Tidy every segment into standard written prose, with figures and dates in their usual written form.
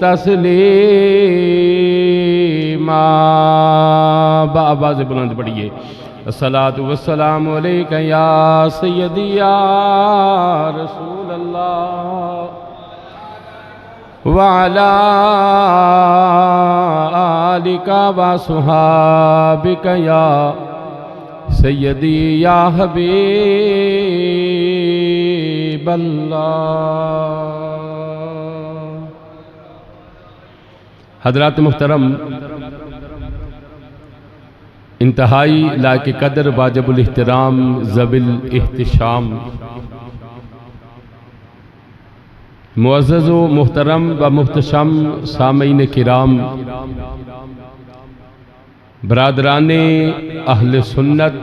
تسلیما بآواز بلند پڑھیے الصلاۃ والسلام علیک یا سیدی یا رسول اللہ وعلی آلک وصحابک یا سیدی یا حبیب اللہ۔ حضرات محترم، انتہائی لائق قدر واجب الاحترام ذوی الاحتشام معزز و محترم و محتشم سامعین کرام، برادران اہل سنت،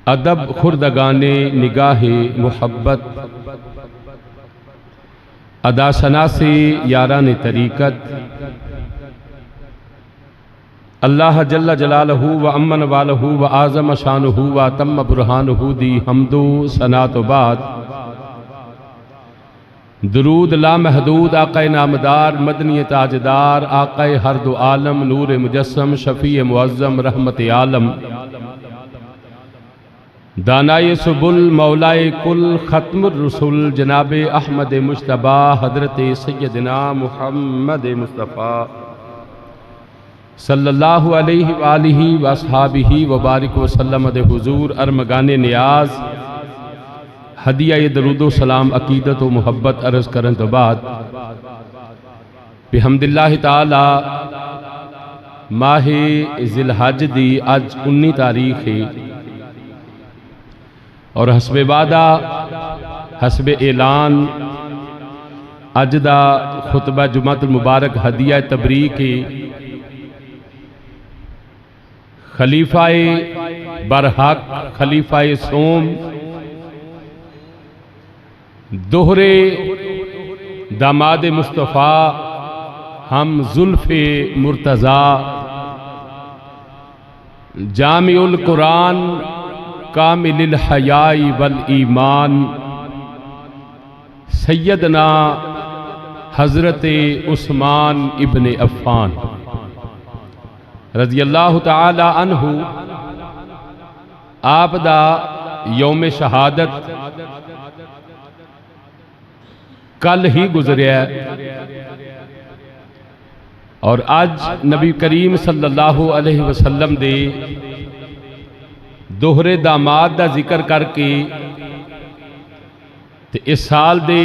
ادب خردگان نگاہ محبت، ادا ثنا سے یاران طریقت، اللہ جل جلالہ و امن والہ و اعظم شانہ و اتم برہانہ دی حمد و ثنا تو بعد درود لامحدود آقا نامدار مدنی تاجدار آقا ہر دو عالم نور مجسم شفیع معظم رحمت عالم دانائے سبل مولائے کل ختم الرسل جناب احمد مجتبی حضرت سیدنا محمد مصطفیٰ صلی اللہ علیہ وآلہ واصحابہ وبارک وسلم دے حضور ارمگان نیاز ہدیہ درود و سلام عقیدت و محبت عرض کرن تو بعد بحمد اللہ تعالی ماہ ذی الحج دی اج 19 تاریخ ہے اور حسب وعدہ حسب اعلان اج دا خطبہ جمعۃ المبارک ہدیہ تبریک خلیفہ برحق خلیفہ سوم دوہرے داماد مصطفیٰ ہم زلف مرتضیٰ جامع القرآن کامل الحیاء والایمان سیدنا حضرت عثمان ابن عفان رضی اللہ تعالی عنہ آپ دا یوم شہادت کل ہی گزریا ہے اور آج نبی کریم صلی اللہ علیہ وسلم دے دوہرے داماد دا ذکر کر کے اس سال دے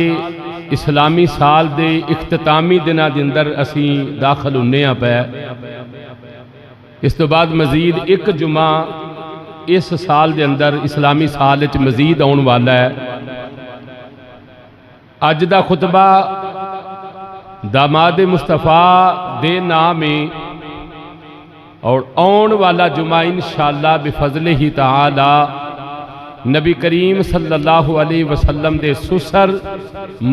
اسلامی سال دے اختتامی دنہ دے اندر اسیں داخل ہونے پہ اس تو بعد مزید ایک جمعہ اس سال دے اندر اسلامی سال وچ مزید آن والا ہے۔ اج دا خطبہ داماد مصطفیٰ دے نام اور آن والا جمعہ انشاءاللہ بفضلہ تعالی نبی کریم صلی اللہ علیہ وسلم دے سسر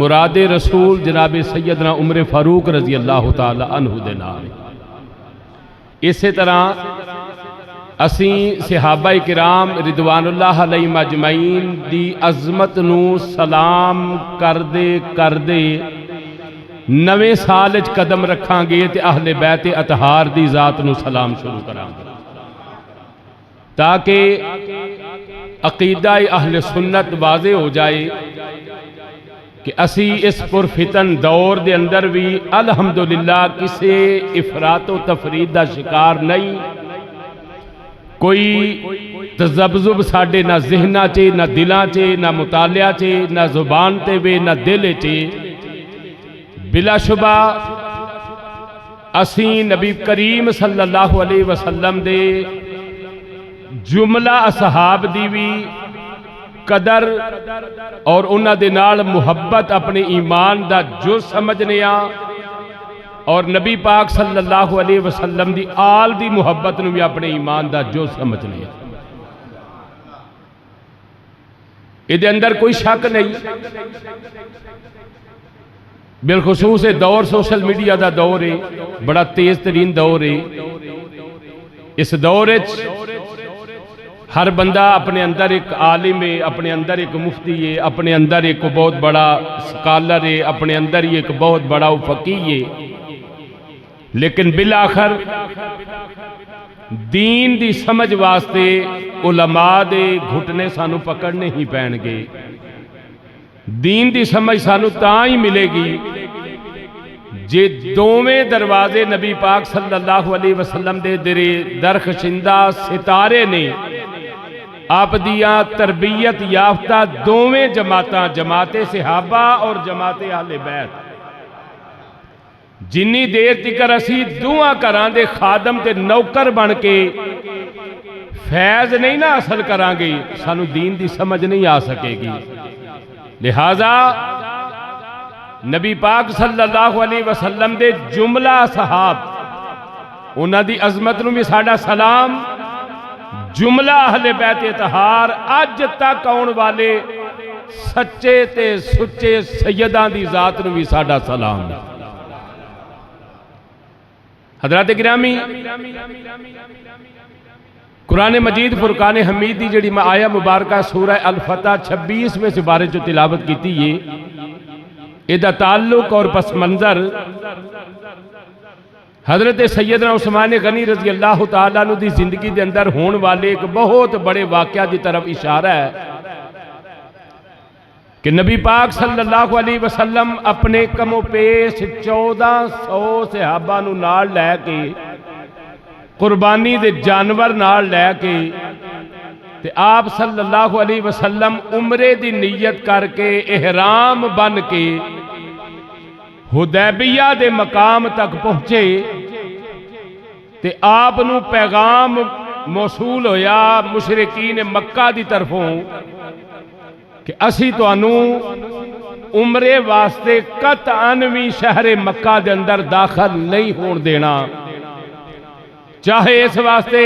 مراد رسول جناب سیدنا عمر فاروق رضی اللہ تعالی عنہ دے نام۔ اسی طرح اسیں صحابہ کرام رضوان اللہ علیہ مجمعین دی عظمت نو سلام کردے نویں سال وچ قدم رکھاں گے تے اہل بیت اطہار دی ذات نو سلام شروع کراں گے تاکہ عقیدہ اہل سنت واضح ہو جائے کہ اسی اس پرفتن دور دے اندر بھی الحمدللہ کسے افراط و تفرید دا شکار نہیں، کوئی تذبذب ساڑھے نہ ذہنہ چے نہ دلاں چے نہ مطالعہ چے نہ زبان تے وے نہ دل چے۔ بلا شبہ اسیں نبی کریم صلی اللہ علیہ وسلم دے جملہ اصحاب دی بھی قدر اور انہ دے نال محبت اپنے ایمان دا جو سمجھنے اور نبی پاک صلی اللہ علیہ وسلم دی آل دی محبت نو بھی اپنے ایمان دا جو سمجھنے ادھے اندر کوئی شک نہیں۔ بالخصوص دور سوشل میڈیا دا دور ہے، بڑا تیز ترین دور ہے۔ اس دور ہر بندہ اپنے اندر ایک عالم ہے، اپنے اندر ایک مفتی ہے، اپنے اندر ایک بہت بڑا سکالر ہے، اپنے اندر ہی ایک بہت بڑا فقیہ ہے، لیکن بالآخر دین دی سمجھ واسطے علماء دے گھٹنے سانو پکڑنے ہی پین گے۔ دین دی سمجھ سانو تاں ہی ملے گی جے دوویں دروازے نبی پاک صلی اللہ علیہ وسلم دے درخشندہ ستارے نے آپ دیاں تربیت یافتہ دوویں جماعتاں، جماعت صحابہ اور جماعت اہل بیت، جنی دیر تکر اسی دعا کران دے خادم تے نوکر بن کے فیض نہیں نہ حاصل کران گے، سانو دین دی سمجھ نہیں آ سکے گی۔ لہذا نبی پاک صلی اللہ علیہ وسلم دے جملہ صحاب، انہاں دی عظمت نو بھی ساڈا سلام، جملہ اہل بیت اطہار اج تک آن والے سچے تے سچے سیداں دی ذات نو بھی ساڈا سلام۔ حضرات گرامی، قرآن مجید فرقان حمید دی جڑی آیہ مبارکہ سورہ الفتح 26 میں سے بارے جو تلاوت کیتی ہے، ایدہ تعلق اور پس منظر حضرت سیدنا عثمان غنی رضی اللہ تعالیٰ عنہ دی زندگی دے اندر ہون والے ایک بہت بڑے واقعہ دی طرف اشارہ ہے کہ نبی پاک صلی اللہ علیہ وسلم اپنے کم و پیش 1400 صحابہ نو نال لے کے، قربانی دے جانور نال لے کے تے آپ صلی اللہ علیہ وسلم عمرے دی نیت کر کے احرام بن کے حدیبیہ دے مقام تک پہنچے تے آپ نو پیغام موصول ہویا مشرکین مکہ دی طرفوں کہ اسی تو انو عمرے واسطے قطعاً بھی شہر مکہ دے اندر داخل نہیں ہون دینا، چاہے اس واسطے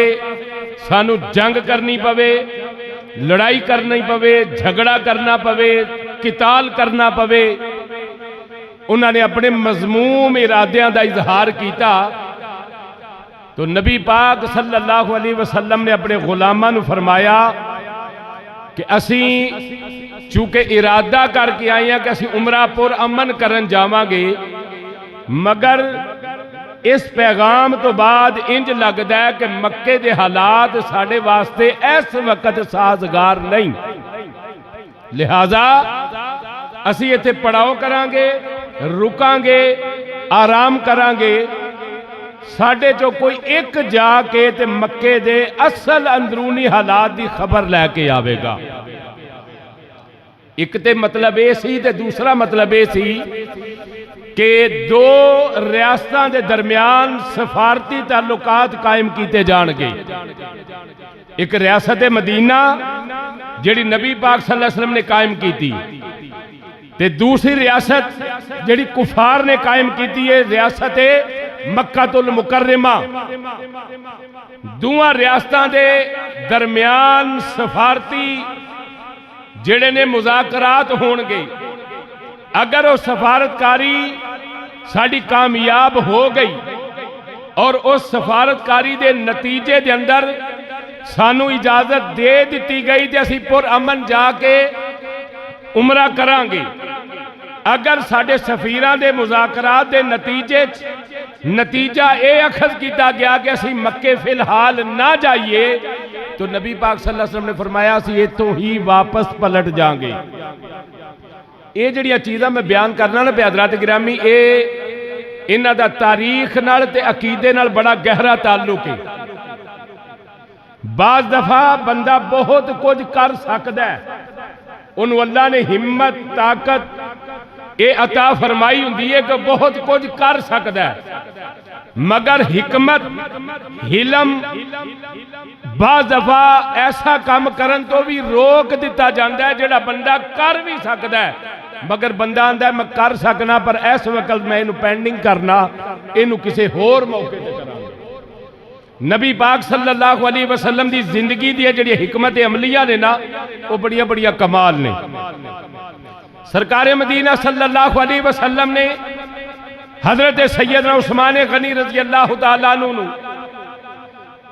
سانو جنگ کرنی پوے، لڑائی کرنی پوے، جھگڑا کرنا پوے، قتال کرنا پوے۔ انہوں نے اپنے مضموم ارادیاں دا اظہار کیتا تو نبی پاک صلی اللہ علیہ وسلم نے اپنے غلاماں نو فرمایا کہ اسی چونکہ ارادہ کر کے آئے ہیں کہ اسی عمرہ پر امن کرن جاواں گے، مگر اس پیغام تو بعد انج لگ دا ہے کہ مکے دے حالات ساڑے واسطے اس وقت سازگار نہیں، لہذا اسی ایتھے پڑاؤ کران گے، رکان گے، آرام کران گے، ساڑے جو کوئی ایک جا کے تے مکے دے اصل اندرونی حالات دی خبر لے کے آوے گا۔ ایک تے مطلب اے سی تے دوسرا مطلب اے سی کہ دو ریاستان دے درمیان سفارتی تعلقات قائم کیتے جان گے، ایک ریاست مدینہ جڑی نبی پاک صلی اللہ علیہ وسلم نے قائم کی تھی، تے دوسری ریاست جڑی کفار نے قائم کی تھی ہے ریاست مکہ المکرمہ۔ دوہاں ریاستان دے درمیان سفارتی جڑے نے مذاکرات ہون گے، اگر وہ سفارتکاری ساڑی کامیاب ہو گئی اور اس سفارتکاری دے نتیجے دے اندر سانو اجازت دے دیتی گئی تے اسی پر امن جا کے عمرہ کران گے، اگر ساڑے سفیران دے مذاکرات دے نتیجہ اے اخذ کیتا گیا کہ اسی مکے فی الحال نہ جائیے تو نبی پاک صلی اللہ علیہ وسلم نے فرمایا اسی یہ تو ہی واپس پلٹ جائیں گے۔ یہ جڑیاں چیزاں میں بیان کرنا نا پہ حضرات گرامی، انہاں دا تاریخ نال تے عقیدے نال بڑا گہرا تعلق ہے۔ بعض دفعہ بندہ بہت کچھ کر سکتا ہے، انہوں اللہ نے ہمت طاقت اے عطا فرمائی ہوندی ہے کہ بہت کچھ کر سکتا ہے، مگر حکمت حلم بعض دفعہ ایسا کام کرن تو بھی روک دیتا جاندہ ہے جڑا بندہ کر بھی سکتا ہے، مگر بندہ آندہ ہے میں کر سکنا پر اس وقت میں انہوں پینڈنگ کرنا، انہوں کسے ہور موقع دے کرنا۔ نبی پاک صلی اللہ علیہ وسلم دی زندگی دی جڑی حکمت عملیہ نے نا وہ بڑیا بڑیا کمال نے۔ سرکار مدینہ صلی اللہ علیہ وسلم نے حضرت سیدنا عثمان غنی رضی اللہ تعالیٰ عنہ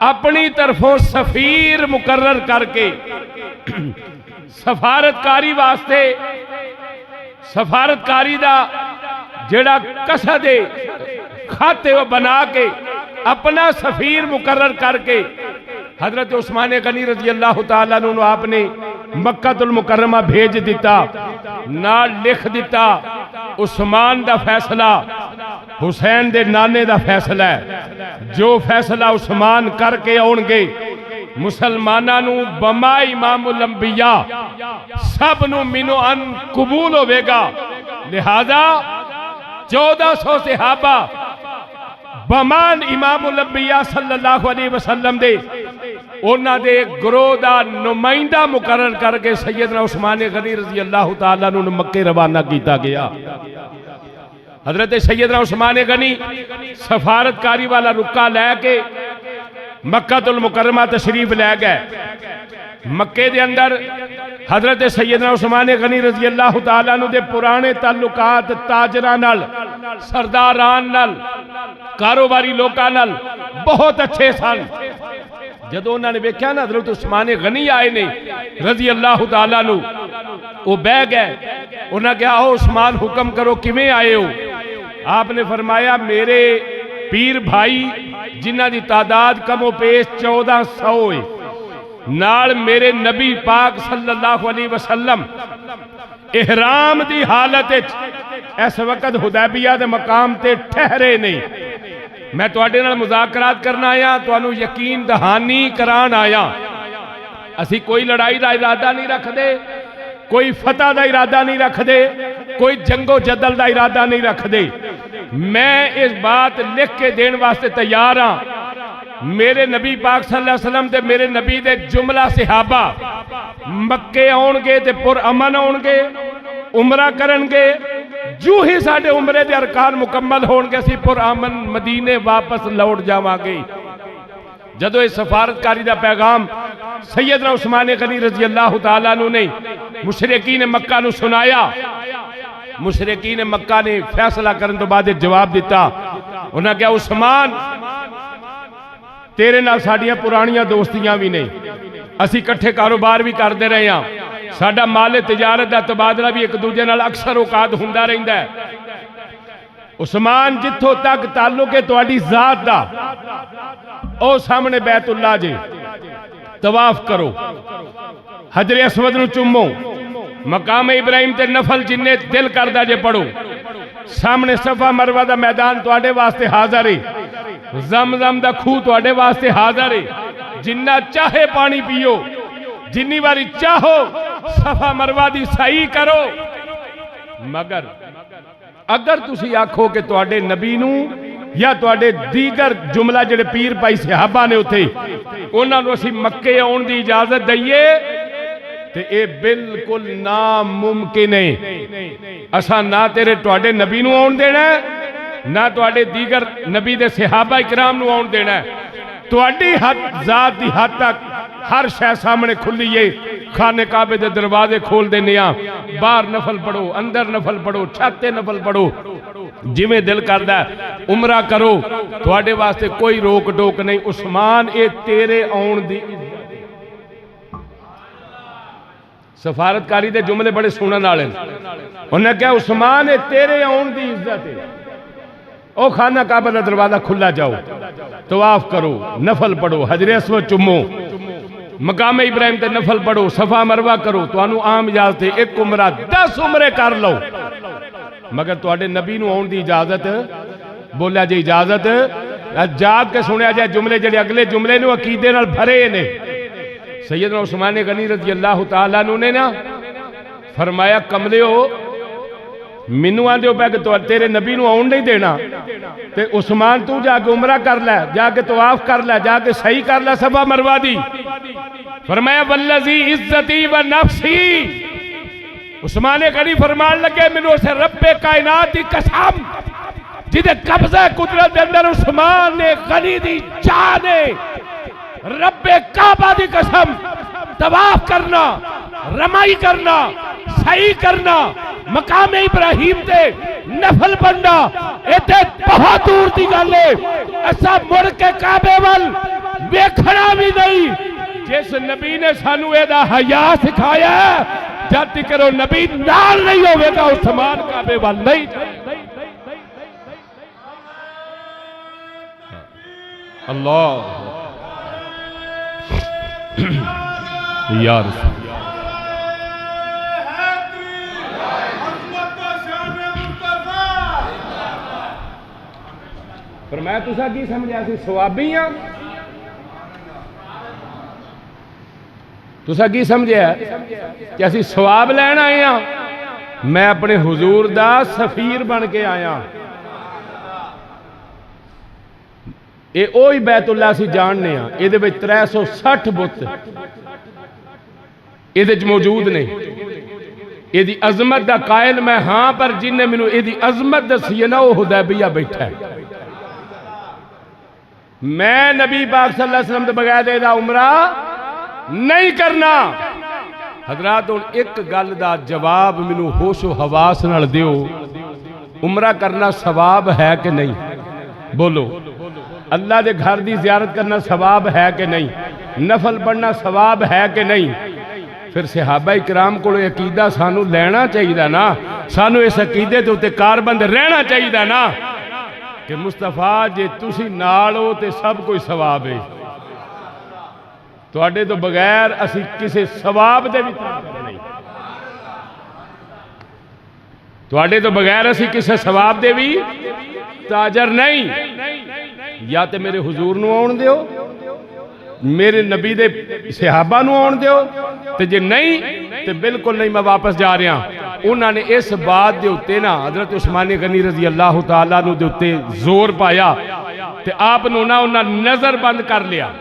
اپنی طرفوں سفیر مقرر کر کے سفارتکاری واسطے سفارتکاری دا جڑا قصد ہے خط وہ بنا کے اپنا سفیر مقرر کر کے حضرت عثمان غنی رضی اللہ تعالیٰ عنہ آپ نے مکہ المکرمہ بھیج دیتا، نال لکھ دیتا عثمان دا فیصلہ حسین دے نانے دا فیصلہ ہے، جو فیصلہ عثمان کر کے آن گے مسلمانہ نو بما امام الانبیاء سب نو منو ان قبول ہوئے گا، لہذا 1400 صحابہ بمان امام الانبیاء صلی اللہ علیہ وسلم دے انہاں دے گروہ دا نمائندہ مقرر کر کے سیدنا عثمان غنی رضی اللہ تعالیٰ عنہ مکہ روانہ کیتا گیا۔ حضرت سیدنا عثمان غنی سفارتکاری والا رکا لے کے مکہ المکرمہ تشریف لے گئے۔ مکہ دے اندر حضرت سیدنا عثمان غنی رضی اللہ تعالیٰ عنہ دے پرانے تعلقات تاجران نال، سرداران نال، کاروباری لوکاں نال بہت اچھے سن۔ جدو انہوں نے دیکھا نا حضرت عثمان غنی آئے نے رضی اللہ تعالیٰ عنہ، وہ بہ گئے، انہوں نے کہا او عثمان حکم کرو کیویں آئے ہو؟ آپ نے فرمایا میرے پیر بھائی جنہ دی تعداد کم و پیش 1400 ہے، نال میرے نبی پاک صلی اللہ علیہ وسلم احرام دی حالت اس وقت حدیبیہ دے مقام تے ٹھہرے نہیں، میں تواڈے نال مذاکرات کرنا آیا، تانوں یقین دہانی کران آیا، اسی کوئی لڑائی دا ارادہ نہیں رکھ دے، کوئی فتح دا ارادہ نہیں رکھ دے، کوئی جنگ و جدل دا ارادہ نہیں رکھ دے، میں اس بات لکھ کے دین واسطے تیار ہاں، میرے نبی پاک صلی اللہ علیہ وسلم تے میرے نبی دے جملہ صحابہ مکے آن گے تے پر امن آن گے، عمرہ کرن گے، جو ہی ساڑھے عمرے دے ارکان مکمل ہون گے سی پر امن مدینے واپس لوٹ جاواں گے۔ جدو اس سفارتکاری دا پیغام سیدنا عثمان غنی رضی اللہ تعالیٰ عنہ نے مشرکین مکہ نو سنایا، مشرکین مکہ نے فیصلہ کرن تو بعد جواب دیتا، انہاں کہا عثمان تیرے نال ساڑیاں پرانیاں دوستیاں بھی نہیں، اسی کٹھے کاروبار بھی کر دے رہے ہیں، ساڑا مال تجارت دا تبادلہ بھی ایک دوجہ نال اکثر اوقات ہوندا رہندا ہے۔ عثمان جتھوں تک تعلق ہے تواڈی ذات دا، او سامنے بیت اللہ جے طواف کرو، حجر اسود نو چومو، مقام ابراہیم تے نفل جننے دل کردہ جے پڑھو، سامنے صفا مروہ دا میدان تواڈے واسطے حاضر ہے، زمزم دا کھو تواڈے واسطے حاضر ہے، جنہ چاہے پانی پیو، جنی باری چاہو صفا مروہ دی سعی کرو، مگر اگر تسی آکھو کہ تواڈے نبی نو یا تواڈے دیگر جملہ جڑے پیر پائی صحابہ نے ہوتے انہاں نو اسی مکے آن دی اجازت دئیے تے اے بالکل ناممکن ہے، اساں نہ تیرے تواڈے نبی نو آن دینا ہے نہ تواڈے دیگر نبی دے صحابہ اکرام نو آن دینا ہے، تواڈی حد ذات دی حد تک ہر شے سامنے کھلیے، خانے کعبے دے دروازے کھول دینے باہر نفل پڑھو، اندر نفل پڑھو، چھتے نفل پڑھو، جویں دل کردہ ہے عمرہ کرو، تواڈے واسطے کوئی روک ٹوک نہیں۔ عثمان اے تیرے آن دی سفارتکاری دے جملے بڑے سنن والے، انہوں نے کہا عثمان اے تیرے آن دی عزت ہے، او خانہ کعبہ دا دروازہ کھلا جاؤ، طواف کرو، نفل پڑھو، حجر اسود چومو، مقام ابراہیم تے نفل پڑھو، صفا مروہ کرو، تو انہوں عام اجازت ہے، ایک عمرہ 10 عمرے کر لو، مگر تواڈے نبی نو آن دی اجازت بولیا جی اجازت جاگ کے سنیا جائے جملے جڑے اگلے جملے نو عقیدے نال بھرے نے۔ سیدنا عثمان غنی رضی اللہ تعالیٰ عنہ نے نا فرمایا کملے ہو منو آن دیو پہ کہ تیرے نبی نو آن نہیں دینا تے عثمان تو جا کے عمرہ کر لے، جا کے طواف کر لے، جا کے صحیح کر لے صفا مروہ دی۔ فرمایا والذی عزتی و نفسی، عثمان غنی فرمان لگے منو سے رب کائنات دی قسم جدے قبضہ قدرت دے اندر عثمان غنی دی جانے، رب کعبہ دی قسم طواف کرنا، رمائی کرنا، صحیح کرنا، مقام ابراہیم تے نفل پڑھنا، ایتے بہت دور دی گل ہے، ایسا مڑ کے کعبے وال ویکھنا بھی نہیں جس نبی نے سانو اے دا حیا سکھایا جب تک وہ نبی نال نہیں ہوئے گا عثمان کعبے وال نہیں جائے اللہ یا رسول فرمایا تسا کی سمجھا سی ثوابی ہاں تسا کی سمجھا کہ اسی ثواب لین آئے ہاں میں اپنے حضور دا سفیر بن کے آیا اے اوہی بیت اللہ سی جاننے ہاں اے دے وچ 360 بت اے دے موجود نے اے دی عظمت دا قائل میں ہاں پر جن نے منو اے دی عظمت دسی ہے نا وہ حدیبیہ بیٹھا ہے میں نبی پاک صلی اللہ علیہ وسلم دے بغیر دے دا عمرہ نہیں کرنا حضرات ایک گل دا جواب منو ہوش و حواس نال دیو عمرہ کرنا ثواب ہے کہ نہیں بولو اللہ دے گھر دی زیارت کرنا ثواب ہے کہ نہیں نفل پڑھنا ثواب ہے کہ نہیں پھر صحابہ اکرام کو عقیدہ سانو لینا چاہیے نا سانو اس عقیدے تے اوتے کاربند رہنا چاہیے نا کہ مصطفیٰ جے تسی نال ہو تے سب کوئی ثواب ہے تواڈے تو بغیر اسی کسے ثواب دے بھی تاجر نہیں تواڈے تو بغیر اسی کسے ثواب دے بھی تاجر نہیں یا تے میرے حضور نو آن دیو میرے نبی دے صحابہ نو آن دیو تے جے نہیں تے بالکل نہیں میں واپس جا رہا انہوں نے اس بات دے اتے نا حضرت عثمان غنی رضی اللہ تعالیٰ نو دے اتے زور پایا تے آپ نو نا انہوں نظر بند کر لیا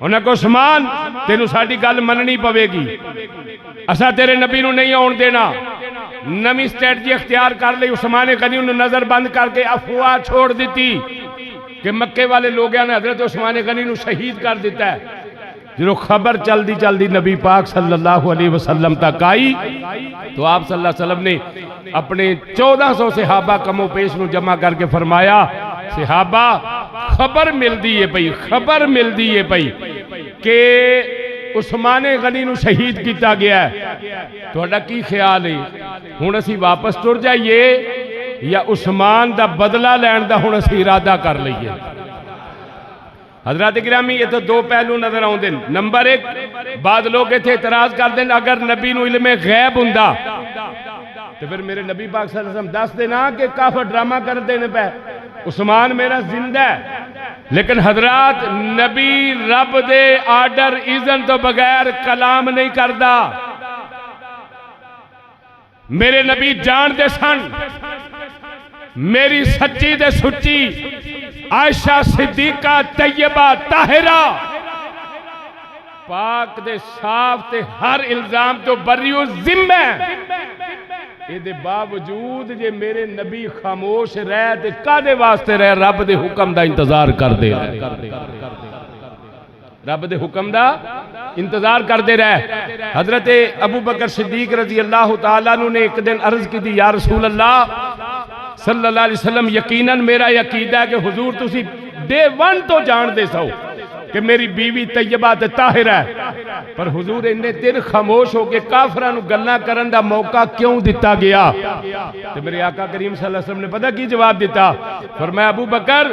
انہوں کو عثمان تینو ساڑی گل مننی پوے گی اسا تیرے نبی نو نہیں آن دینا نمی سٹریٹجی اختیار کر لی عثمان غنی انہوں نظر بند کر کے افواہ چھوڑ دیتی کہ مکے والے لوگوں نے حضرت عثمان غنی نو شہید کر دیتا ہے جو خبر چل دی نبی پاک صلی اللہ علیہ وسلم تک آئی تو آپ صلی اللہ علیہ وسلم نے اپنے 1400 صحابہ کم و پیش نو جمع کر کے فرمایا صحابہ خبر مل دی ہے پئی کہ عثمان غنی نو شہید کیتا گیا ہے تو اڈا کی خیال ہے ہون اسی واپس ٹر جائیے یا عثمان دا بدلہ لین دا ہون اسی ارادہ کر لئیے حضرات گرامی یہ تو دو پہلو نظر آؤں دن نمبر ایک بعض لوگ تھے اعتراض کر دیں اگر نبی نو علم غیب ہوندا تو پھر میرے نبی پاک صلی اللہ علیہ وسلم دس دینا کہ کافر ڈرامہ کر دینے پہ عثمان میرا زندہ ہے لیکن حضرات نبی رب دے آرڈر اذن تو بغیر کلام نہیں کردا میرے نبی جان دے سن میری سچی دے سچی عائشہ صدیقہ طیبہ طاہرہ پاک دے صاف تے ہر الزام تو بریو ذمہ اے دے باوجود جے میرے نبی خاموش رہے تے کادے واسطے رہے رب دے حکم دا انتظار کر دے رب دے حکم دا انتظار کر دے رہے حضرت ابو بکر صدیق رضی اللہ تعالیٰ نے ایک دن عرض کی دی یا رسول اللہ صلی اللہ علیہ وسلم یقیناً میرا یقیدہ ہے کہ حضور تسی ڈے ون تو جان دے سو کہ میری بیوی طیبہ تے طاہرہ ہے پر حضور انہیں تیر خاموش ہو کے کافرانو گلنا کرن دا موقع کیوں دیتا گیا تو میرے آقا کریم صلی اللہ علیہ وسلم نے پتہ کی جواب دیتا فرمایا ابو بکر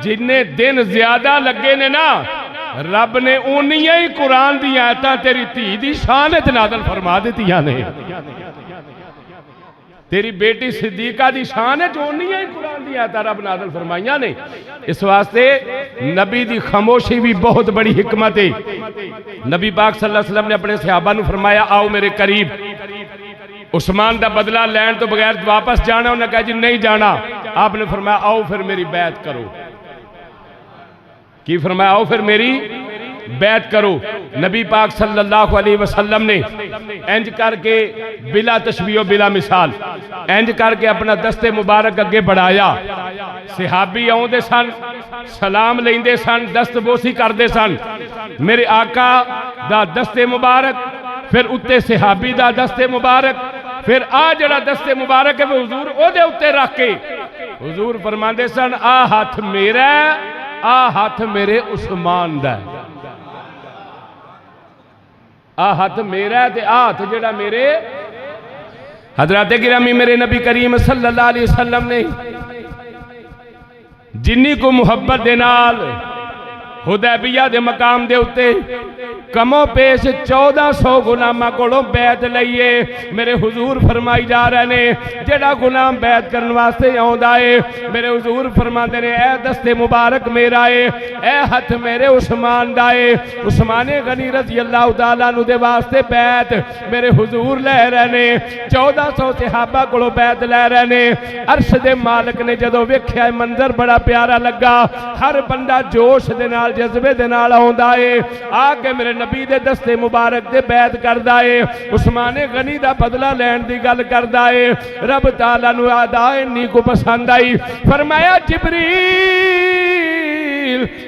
جنہیں دن زیادہ لگے نے نا رب نے انہی ہی قرآن دی آیتاں تیری تھی دی شانت نازل فرما دیتی نے تیری بیٹی صدیقہ دی شان ہے جو نہیں ہے قرآن دی آیتاں رب نازل فرمائیاں نے اس واسطے نبی دی خاموشی بھی بہت بڑی حکمت ہے نبی پاک صلی اللہ علیہ وسلم نے اپنے صحابہ نے فرمایا آؤ میرے قریب عثمان دا بدلہ لین تو بغیر واپس جانا انہوں نے کہا جی نہیں جانا آپ نے فرمایا آؤ پھر میری بیعت کرو کی فرمایا آؤ پھر میری بیعت کرو نبی پاک صلی اللہ علیہ وسلم نے انج کر کے بلا تشبیہ و بلا مثال انج کر کے اپنا دست مبارک اگے بڑھایا صحابی آؤں دے سن سلام لیں دے سن دست بوسی کر دے سن میرے آقا دا دست مبارک پھر اتے صحابی دا دست مبارک پھر آ جڑا دست مبارک ہے وہ حضور او دے اتے رکھ کے حضور فرمان دے سن آ ہاتھ میرا آ ہاتھ میرے عثمان دا ہے، آ ہاتھ میرا ہے تے آ ہاتھ جڑا میرے حضرات گرامی میرے نبی کریم صلی اللہ علیہ وسلم نے جنی کو محبت دے نال حدیبیہ دے مقام دے اتے کموں پیش 1400 غلامہ کوڑوں بیعت لئیے میرے حضور فرمائی جا رہے نے جڑا غلام بیعت کرنے واسطے آؤں آئے میرے حضور فرما دے نے اے دست مبارک میرا ہے اے ہاتھ میرے عثمان دائے عثمان غنی رضی اللہ تعالیٰ نو دے واسطے بیعت میرے حضور لے رہے نے 1400 صحابہ کوڑوں بیعت لے رہے نے عرش دے مالک نے جدو ویکھیا منظر بڑا پیارا لگا ہر بندہ جوش دے نال جذبے دے نال آؤندا ہے آکے میرے نبی دے دستے مبارک دے بیعت کردا ہے عثمان غنی دا بدلہ لین دی گل کردا ہے رب تعالیٰ نو آدائے نی کو پسند آئی فرمایا جبریل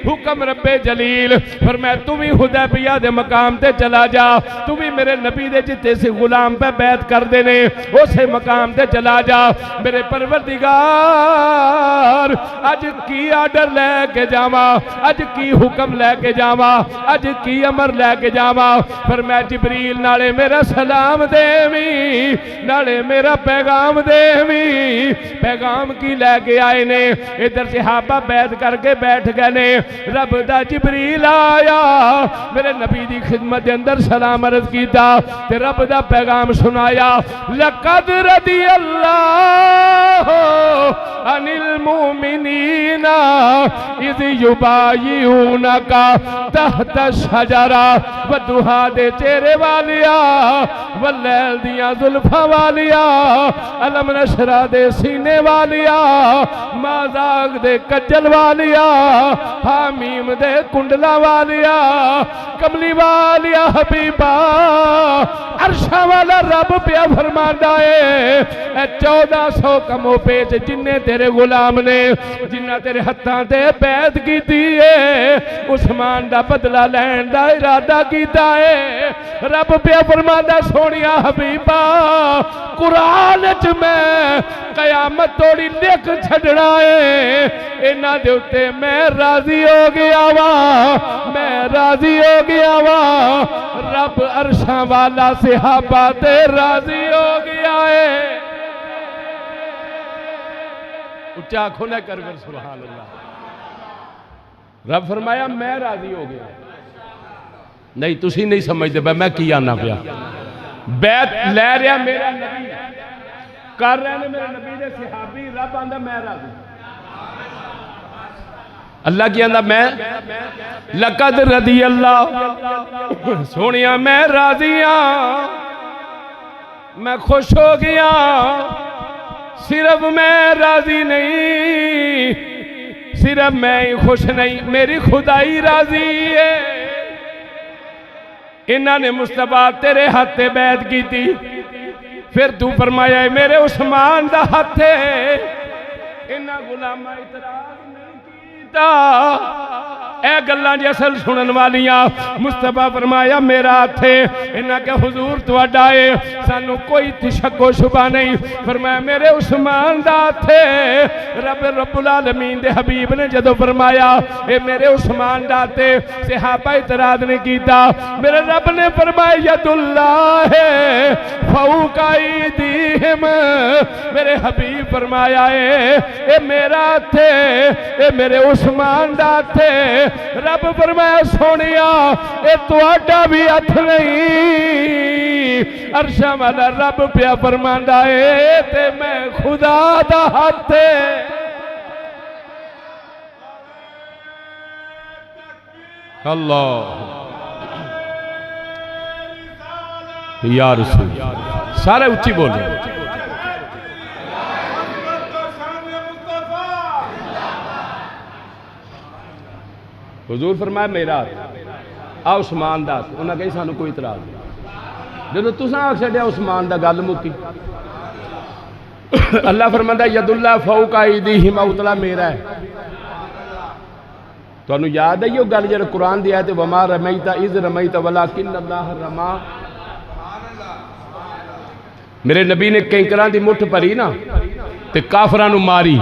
حکم رب جلیل فرمایا تمہیں حدیبیہ دے مقام تے چلا جا تمہیں میرے نبی دے جتے سے غلام پہ بیعت کر دینے اسے مقام تے چلا جا میرے پروردگار آج کی آڈر لے کے جاما آج کی حکم لے کے جاما آج کی امر لے کے جاما فرمایا جبریل نالے میرا سلام دے می نالے میرا پیغام دے می پیغام کی لے کے آئے نے ادھر صحابہ بیعت کر کے بیٹھ گئے نے رب دا جبریل آیا میرے نبی دی خدمت دے اندر سلام عرض کیتا تے رب دا پیغام سنایا لقد رضی اللہ عن المؤمنین اذ یبایعونکا تحت الشجرہ ودہا دے چہرے والیا واللیل دیاں زلفہ والیا علم نشرہ دے سینے والیا مازاغ دے کجل والیا حامیم دے کنڈلا والیا کملی والیا حبیبہ عرشہ والا رب پیا فرماندہ ہے اے 1400 کمو پیچ جننے تیرے غلام نے جنہ تیرے ہتھاں تے بیعت کی دیئے عثمان دا بدلہ لین دا ارادہ کیتا ہے رب پیا فرماندہ سونیا حبیبہ قرآن چ میں قیامت توڑی لکھ چھڑنا ہے انہاں دے اتے میں راضی ہو گیا وا میں راضی ہو گیا وا رب عرشاں والا صحابہ تے راضی ہو گیا ہے اچھا کھونے کر گر سبحان اللہ رب فرمایا میں راضی ہو گیا نہیں تسی نہیں سمجھتے میں کی آنا پیا بیعت لے رہا میرا نبی کر رہے ہیں میرے نبی دے صحابی رب آندہ میں راضی اللہ کی آندہ میں لقد رضی اللہ سونیا میں راضی ہاں میں خوش ہو گیا صرف میں راضی نہیں صرف میں ہی خوش نہیں میری خدائی راضی ہے انہاں نے مصطفیٰ تیرے ہاتھ بیعت کی تھی پھر تو فرمایا ہے میرے عثمان دا ہاتھ ہے انہاں غلامہ اعتراض نہیں کیتا اے گلاں جی اصل سنن والیاں مصطفیٰ فرمایا میرا ہاتھ ہے انہاں کہ حضور تو اڈائے سانو کوئی شک و شبہ نہیں فرمایا میرے عثمان دا ہاتھ ہے رب العالمین دے حبیب نے جدو فرمایا اے میرے عثمان دا ہاتھ ہے صحابہ اعتراض نے کیتا میرے رب نے فرمایا ید اللہ ہے فوق ایدیہم میرے حبیب فرمایا اے میرا ہاتھ ہے اے میرے عثمان دا ہاتھ ہے رب فرمایا سونیا اے تو آڈا بھی ہاتھ نہیں عرشہ والا رب پیا فرماندہ ہے تے میں خدا دا ہاتھ ہے اللہ یا رسول سارے اچھی بولے حضور فرمایا میرا آ عثمان دا انہاں کہیں سانو کوئی اعتراض نہیں جدو تساں آکھ چھڈیا عثمان دا گل مکی اللہ فرماندا ید اللہ فوق ایدیہم اوتلا میرا ہے تو انہوں یاد ہے یہ گل جڑا قرآن دی آیت وما رمیت اذ رمیت ولکن اللہ رما میرے نبی نے کینکراں دی مٹھ پری نا تے کافراں نو ماری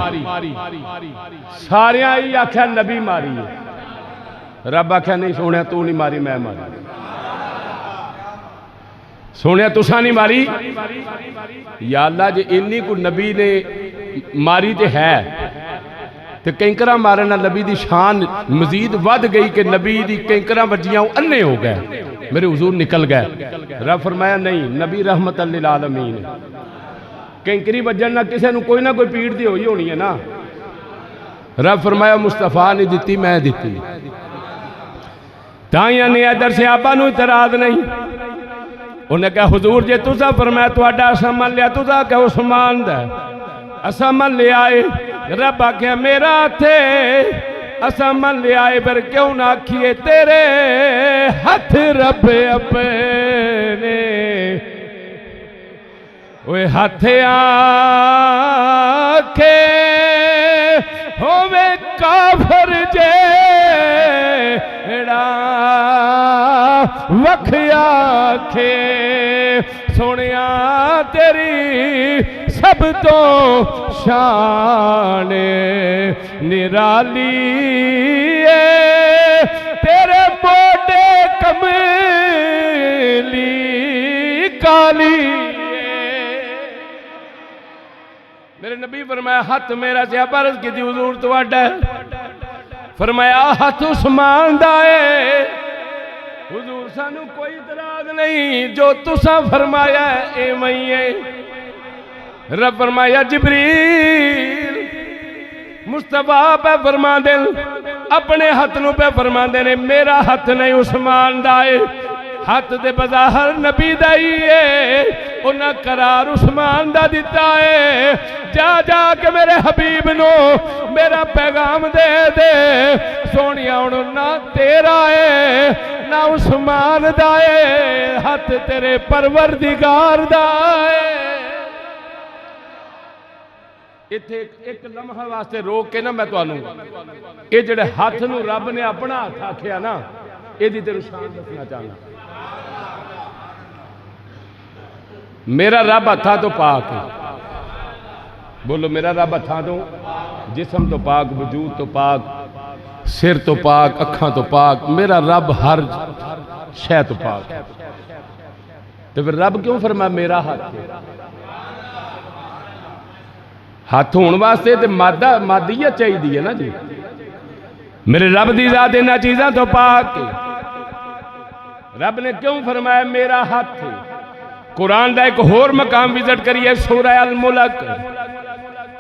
ساریاں ہی آکھیا نبی ماری ہے رب آکھیا نہیں سونے تو نہیں ماری میں ماری سونے تساں نہیں ماری یا اللہ جے انی کو نبی نے ماری تے ہے تے کینکراں مارنا نبی دی شان مزید ود گئی کہ نبی دی کینکراں وجیاں اننے ہو گئے میرے حضور نکل گئے رب فرمایا نہیں نبی رحمت للعالمین کینکری وجن نہ کسے نو کوئی نہ کوئی پیڑ دی ہوئی ہونی ہے نا رب فرمایا مصطفیٰ نے دیتی میں دیتی تائیاں نے ادھر سے آبا نو اعتراض نہیں انہیں کہا حضور جے تُسا فرمایا تو اڈا اسمان لیا تُسا کہ عثمان دا اسمان لے آئے رب آکھیا میرا تھے اسمان لے آئے پر کیوں نہ کیے تیرے ہاتھ رب اپنے وہ ہاتھ آکھے ہوئے کافر جیڑا وکھ آکھے سونیا تیری سب تو شان نرالی تیرے موڈے کملی کالی میرے نبی فرمایا ہاتھ میرا سے عبارت کی تھی حضور تو اڈا ہے فرمایا ہاتھ عثمان دائے حضور سانو کوئی اعتراض نہیں جو تسا فرمایا اے میں رب فرمایا جبریل مصطفیٰ پہ فرما دل اپنے ہاتھ نو پہ فرما دینے میرا ہاتھ نہیں عثمان دائے ہاتھ دے بظاہر نبی دائیے انہاں قرار عثمان دا دیتا ہے جا جا کے میرے حبیب نو میرا پیغام دے دے سونیا انہوں نہ تیرا ہے نہ عثمان دائے ہاتھ تیرے پروردگار دائے ایک لمحہ واسطے روک کے نا میں تو آنوں یہ جڑے ہاتھ نو رب نے اپنا ہاتھ آکھیا نا یہ دی تیرے شان دسنا چاہنا میرا رب ہتھاں تو پاک ہے بولو میرا رب ہتھاں تو جسم تو پاک وجود تو پاک سر تو پاک اکھاں تو پاک میرا رب ہر شے تو پاک تو پھر رب کیوں فرمایا میرا ہاتھ ہے ہاتھ ہون واسطے تے مادیت چاہی دی ہے نا جی میرے رب دی ذات انہاں چیزاں تو پاک ہے رب نے کیوں فرمایا میرا ہاتھ ہے قرآن دا ایک اور مقام وزٹ کریے سورہ الملک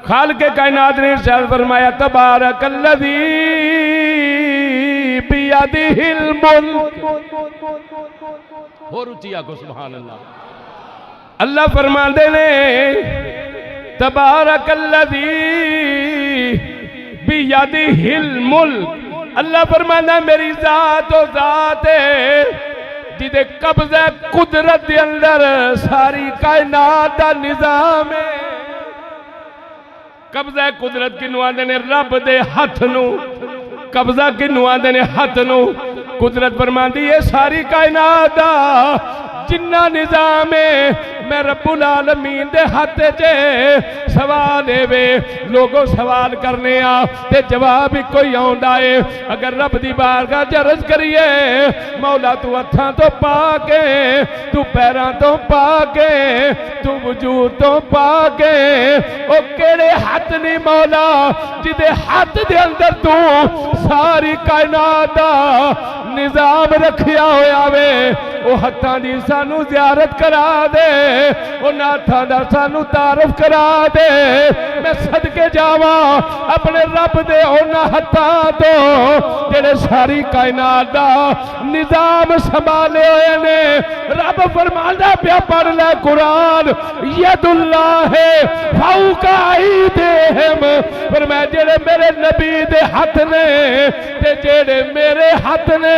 خالق کائنات نے ارشاد فرمایا تبارک الذی بیدہ الملک اور اچھیا کو سبحان اللہ اللہ فرماندے نے تبارک الذی بیدہ الملک اللہ فرمانا میری ذات و ذات ہے جدے قبضہ قدرت دے اندر ساری کائنات دا نظام ہے قبضہ قدرت کی نوادے نے رب دے ہاتھ نو قبضہ کی نوادے نے ہاتھ نو قدرت فرمان دی یہ ساری کائنات دا جنہ نظام ہے میں رب العالمین دے ہاتھ جے سوال وے لوگوں سوال کرنے تے جواب ہی کوئی آندا ہے اگر رب دی بارگاہ جرز کریے مولا تو ہتھاں تو پاکے تو پیراں تو پاکے تو وجود تو پاکے او کیڑے ہاتھ نہیں مولا جدے ہاتھ دے اندر تو ساری کائنات دا نظام رکھیا ہویا وے او ہتھاں دی سانو زیارت کرا دے او ناتھاں دا سانو تعارف کرا دے میں صدقے جاواں اپنے رب دے اونا ہتھاں تو جڑے ساری کائنات دا نظام سنبھالے ہوئے نے رب فرماندا پیا پڑھ لے قرآن ید اللہ فوق ایدیہم فرمایا جڑے میرے نبی دے ہاتھ نے تے جڑے میرے ہاتھ نے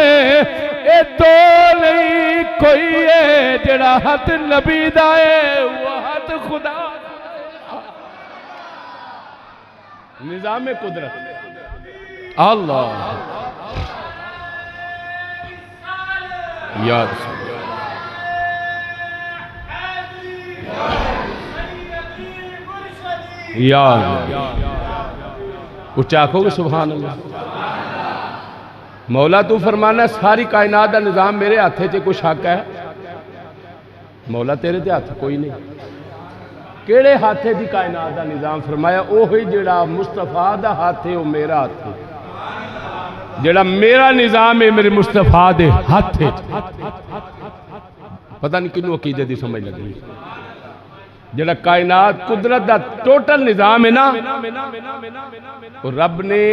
اے تو نہیں کوئی ہے جڑا ہاتھ نبی دا ہے وہ ہاتھ خدا نظام قدرت اللہ یا رسول اللہ یا اللہ اچھا آکھو گے سبحان اللہ۔ مولا تو فرمانا ساری کائنات دا نظام میرے ہاتھے چے کوئی شک ہے؟ مولا تیرے تے ہاتھ کوئی نہیں۔ کیڑے ہاتھے دی کائنات دا نظام؟ فرمایا اوہی جڑا مصطفیٰ دا ہاتھ ہے وہ میرا ہاتھ ہے، جڑا میرا نظام ہے میرے مصطفیٰ دے ہاتھ ہے۔ پتہ نہیں کنوں عقیدے دی سمجھ لگی، جڑا کائنات قدرت دا ٹوٹل نظام ہے نا وہ رب نے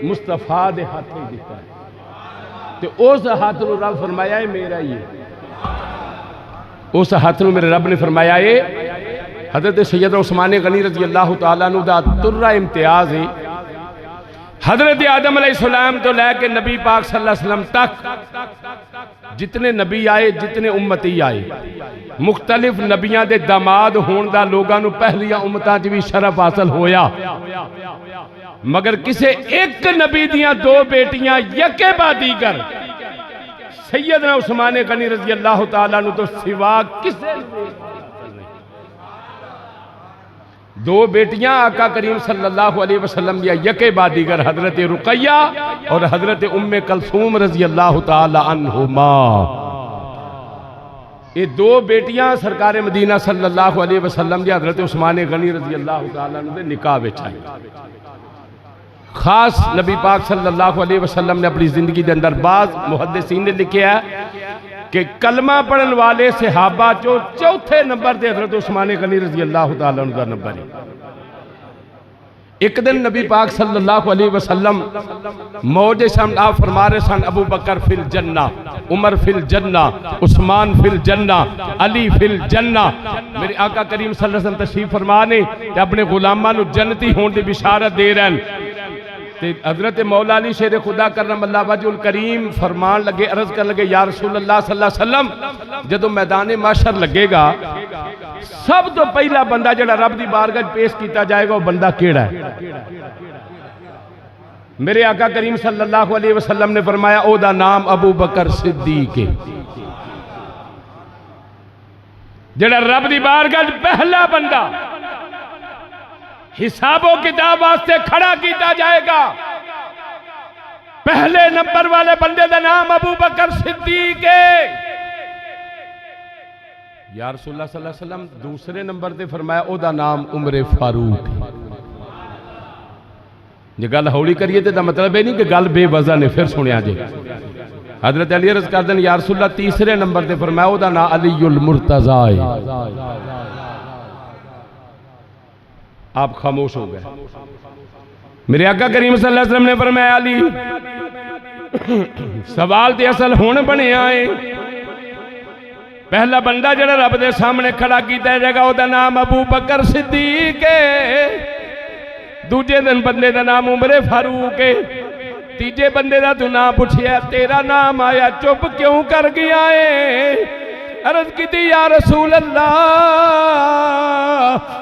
مصطفیٰ دے ہاتھ ہی دیتا ہے، تو اس ہاتھ نو رب فرمایا ہے میرا ہی ہے۔ اس ہاتھ نو میرے رب نے فرمایا ہے حضرت سیدنا عثمان غنی رضی اللہ تعالیٰ عنہ دا ترہ امتیاز ہے۔ حضرت آدم علیہ السلام تو لے کے نبی پاک صلی اللہ علیہ وسلم تک جتنے نبی آئے، جتنے امتی آئے، مختلف نبیاں دے داماد ہون دا لوگاں نو پہلیاں امتاں بھی شرف حاصل ہویا، مگر کسے ایک نبی دیاں دو بیٹیاں یکے بعد دیگر سیدنا عثمان غنی رضی اللہ تعالیٰ عنہ تو سوا کسے دو بیٹیاں آقا کریم صلی اللہ علیہ وسلم یا یکے بعد دیگر حضرت رقیہ اور حضرت ام کلثوم رضی اللہ تعالی عنہما، یہ دو بیٹیاں سرکار مدینہ صلی اللہ علیہ وسلم دی حضرت عثمان غنی رضی اللہ تعالی عنہ دے نکاح بچھائی۔ خاص نبی پاک صلی اللہ علیہ وسلم نے اپنی زندگی دے اندر بعض محدثین نے لکھیا ہے کہ کلمہ پڑھن والے صحابہ چوتھے نمبر دے حضرت عثمان غنی رضی اللہ تعالیٰ عنہ کا نمبر ہے۔ ایک دن نبی پاک صلی اللہ علیہ وسلم موجے سامنے آپ فرما رہے سن ابو بکر فی الجنہ، عمر فی الجنہ، عثمان فی الجنہ، علی فی الجنہ۔ میرے آقا کریم صلی اللہ علیہ وسلم تشریف فرمانے کہ اپنے غلاماں نو جنتی ہون دی بشارت دے رہے ہیں۔ حضرت مولا علی شیر خدا کرم اللہ وجہ الکریم فرمان لگے، عرض کر لگے یا رسول اللہ صلی اللہ علیہ وسلم جدو میدان معاشر لگے گا سب تو پہلا بندہ جڑا رب دی بارگاہ پیش کیتا جائے گا وہ بندہ کیڑا ہے؟ میرے آقا کریم صلی اللہ علیہ وسلم نے فرمایا او دا نام ابو بکر صدیق ہے، جڑا رب دی بارگاہ پہلا بندہ حساب و کتاب واسطے کھڑا کیتا جائے گا، پہلے نمبر والے بندے دا نام ابو بکر صدیق ہے۔ یا رسول اللہ صلی اللہ علیہ وسلم دوسرے نمبر دے فرمایا او دا نام عمر فاروق ہے۔ یہ گل ہولی کریے تے دا مطلب ہے نہیں کہ گل بے وزن ہے، پھر سنیا جے۔ حضرت علی عرض کر دیں یا رسول اللہ تیسرے نمبر دے فرمایا او دا نام علی المرتضی ہے۔ آپ خاموش ہو گئے۔ میرے آقا کریم صلی اللہ علیہ وسلم نے فرمایا علی سوال تے اصل ہون بنے آئے، پہلا بندہ جڑا رب دے سامنے کھڑا کیتا جائے گا او دا نام ابو بکر صدیق ہے، دوجے دن بندے دا نام عمر فاروق ہے، تیجے بندے دا تو نام پوچھیا تیرا نام آیا چپ کیوں کر گیا ہے؟ عرض کی تھی یا رسول اللہ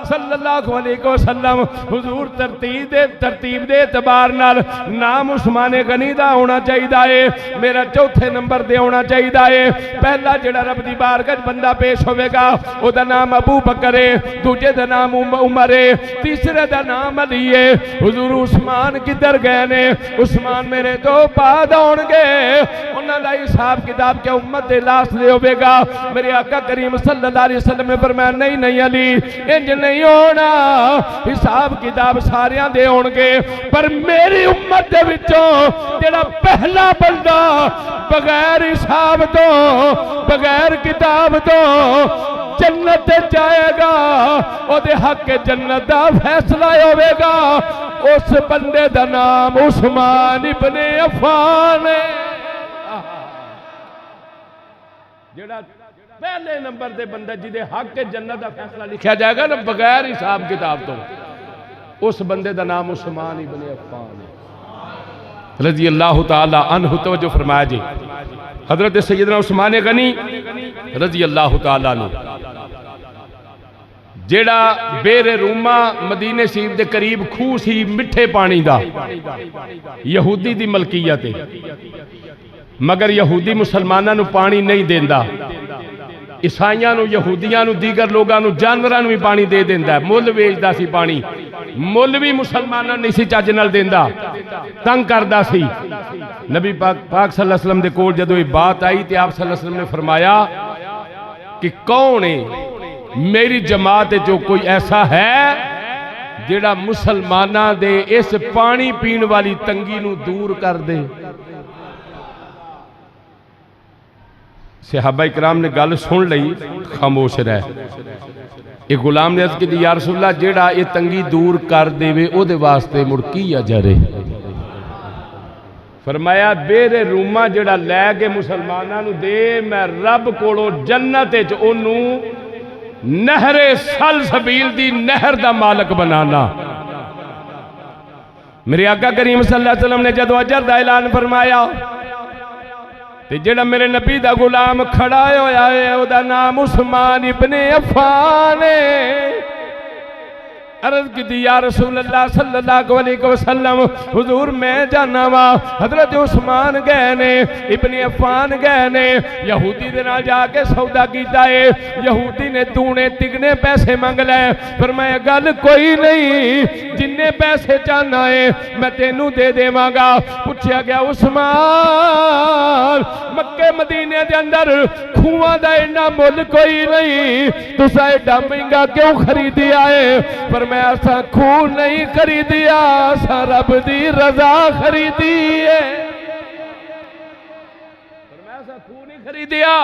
صلی اللہ علیہ وسلم حضور ترتیب دے اعتبار نال نام عثمان غنی دا ہونا چاہیے، میرا چوتھے نمبر دے ہونا چاہیے۔ پہلا جڑا رب دی بارگاہ بندہ پیش ہوئے گا او دا نام ابو بکر ہے، دوجے دا نام عمر ہے، تیسرے دا نام علی ہے۔ حضور عثمان کدھر گئے نے؟ عثمان میرے تو بعد ہون گے، انہاں دا حساب کتاب کیا امت دے لاس دے ہوئے گا۔ میرے آقا کریم صلی اللہ علیہ وسلم نے فرمایا نہیں علی انج نہیں ہونا، حساب کتاب ساریاں دے ہون گے، پر میری امت دے وچوں جڑا پہلا بندہ بغیر حساب تو بغیر کتاب تو جنت جائے گا او دے حق جنت دا فیصلہ ہوئے گا، اس بندے دا نام عثمان ابن عفان ہے، جڑا پہلے نمبر دے بندہ جدے حق کے جنت دا فیصلہ لکھا جائے گا نا بغیر حساب کتاب تو، اس بندے دا نام عثمان ابن عفان ہے رضی اللہ تعالی عنہ۔ توجہ فرمایا جی، حضرت سیدنا عثمان غنی رضی اللہ تعالی عنہ جیڑا بیر روما مدینہ شریف دے قریب کھو سی مٹھے پانی دا یہودی دی ملکیت ہے، مگر یہودی مسلمانہ نو پانی نہیں دیندہ، عیسائیاں نو یہودیاں نو دیگر لوگاں نو جانوراں نو بھی پانی دے دیندہ ہے، مول ویچدا سی پانی۔ مولوی مسلمانوں نہیں سی چج نال دیندا تنگ کردا سی نبی پاک صلی اللہ علیہ وسلم دے کول جدوں یہ بات آئی تے آپ صلی اللہ علیہ وسلم نے فرمایا کہ کون ہے میری جماعت جو کوئی ایسا ہے جیڑا مسلمانہ دے اس پانی پین والی تنگی نو دور کر دے صحابہ اکرام نے گل سن لئی خاموش رہے ایک غلام نے عرض کی یا رسول اللہ جیڑا یہ تنگی دور کر دے وے او دے واسطے مڑکی یا جرے فرمایا بیرے رومہ جڑا لے کے مسلمانہ نو دے میں رب کوڑو جنت انو نہر سلسبیل دی نہر دا مالک بنانا میرے آقا کریم صلی اللہ علیہ وسلم نے جدو اجر دا اعلان فرمایا تے جڑا میرے نبی دا غلام کھڑا ہویا ہے او دا نام عثمان ابن عفان عرض کی دی یا رسول اللہ صلی اللہ علیہ وسلم حضور میں جانا وا حضرت عثمان گئے نے ابن عفان گئے نے یہودی دے نال جا کے سودا کیتا ہے یہودی نے دونے تگنے پیسے مانگ لے فرمایا گل کوئی نہیں جننے پیسے چاہنا ہے میں تینوں دے دے مانگا پوچھا گیا عثمان مکہ مدینے دے اندر کھواں دا اینا مول کوئی نہیں تسا ایڈا مہنگا کیوں خریدی آئے فرمایا ایسا خون نہیں خریدیا ایسا رب دی رضا خریدی ہے فرمایا ایسا خون نہیں خریدیا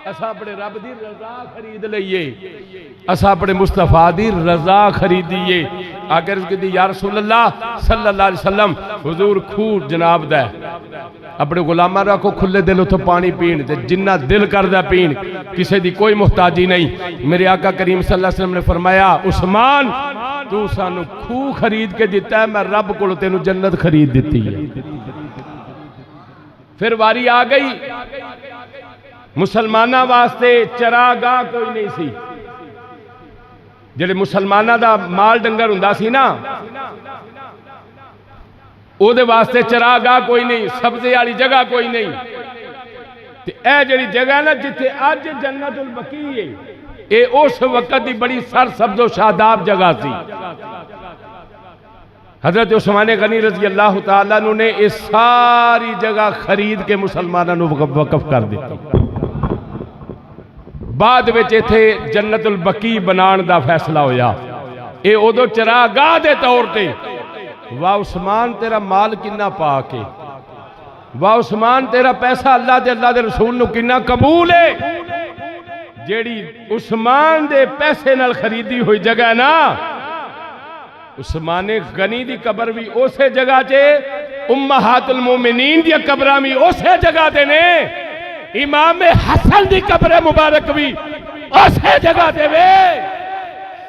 ایسا اپنے رب دی رضا خرید لئیے ایسا اپنے مصطفیٰ دی رضا خریدیے آگر اس کے دی یا رسول اللہ صلی اللہ علیہ وسلم حضور خون جناب دے اپنے غلامہ رکھو کھلے دل تو پانی پین جنہ دل کردہ پین کسی دی کوئی محتاجی نہیں میرے آقا کریم صلی اللہ علیہ وسلم نے فرمایا عثمان تو سانو کھو خرید کے دیتا ہے میں رب کو تینو جنت خرید دیتی ہے پھر واری آ گئی مسلمانہ واسطے چراگاہ کوئی نہیں سی جڑے مسلمانہ دا مال ڈنگر ہوندا سی نا او دے واسطے چراگاہ کوئی نہیں سبزے والی جگہ کوئی نہیں تے اے جڑی جگہ نا جتھے اج جنت البقیع ہے اے اس وقت دی بڑی سر سبز و شاداب جگہ سی حضرت عثمان غنی رضی اللہ تعالیٰ نے اس ساری جگہ خرید کے مسلمانوں وقف کر دیتی بعد وچ تھے جنت البقیع بنان دا فیصلہ ہویا اے ادو چراگاہ دے طور تے واہ عثمان تیرا مال کنا پاک ہے واہ عثمان تیرا پیسہ اللہ دے رسول نو کنا قبول ہے جیڑی عثمان دے پیسے نال خریدی ہوئی جگہ نا عثمان غنی دی قبر بھی اسے جگہ چے امہات المومنین دی قبرہ بھی اسے جگہ دے نے امام حسن دی قبر مبارک بھی اسے جگہ دے وے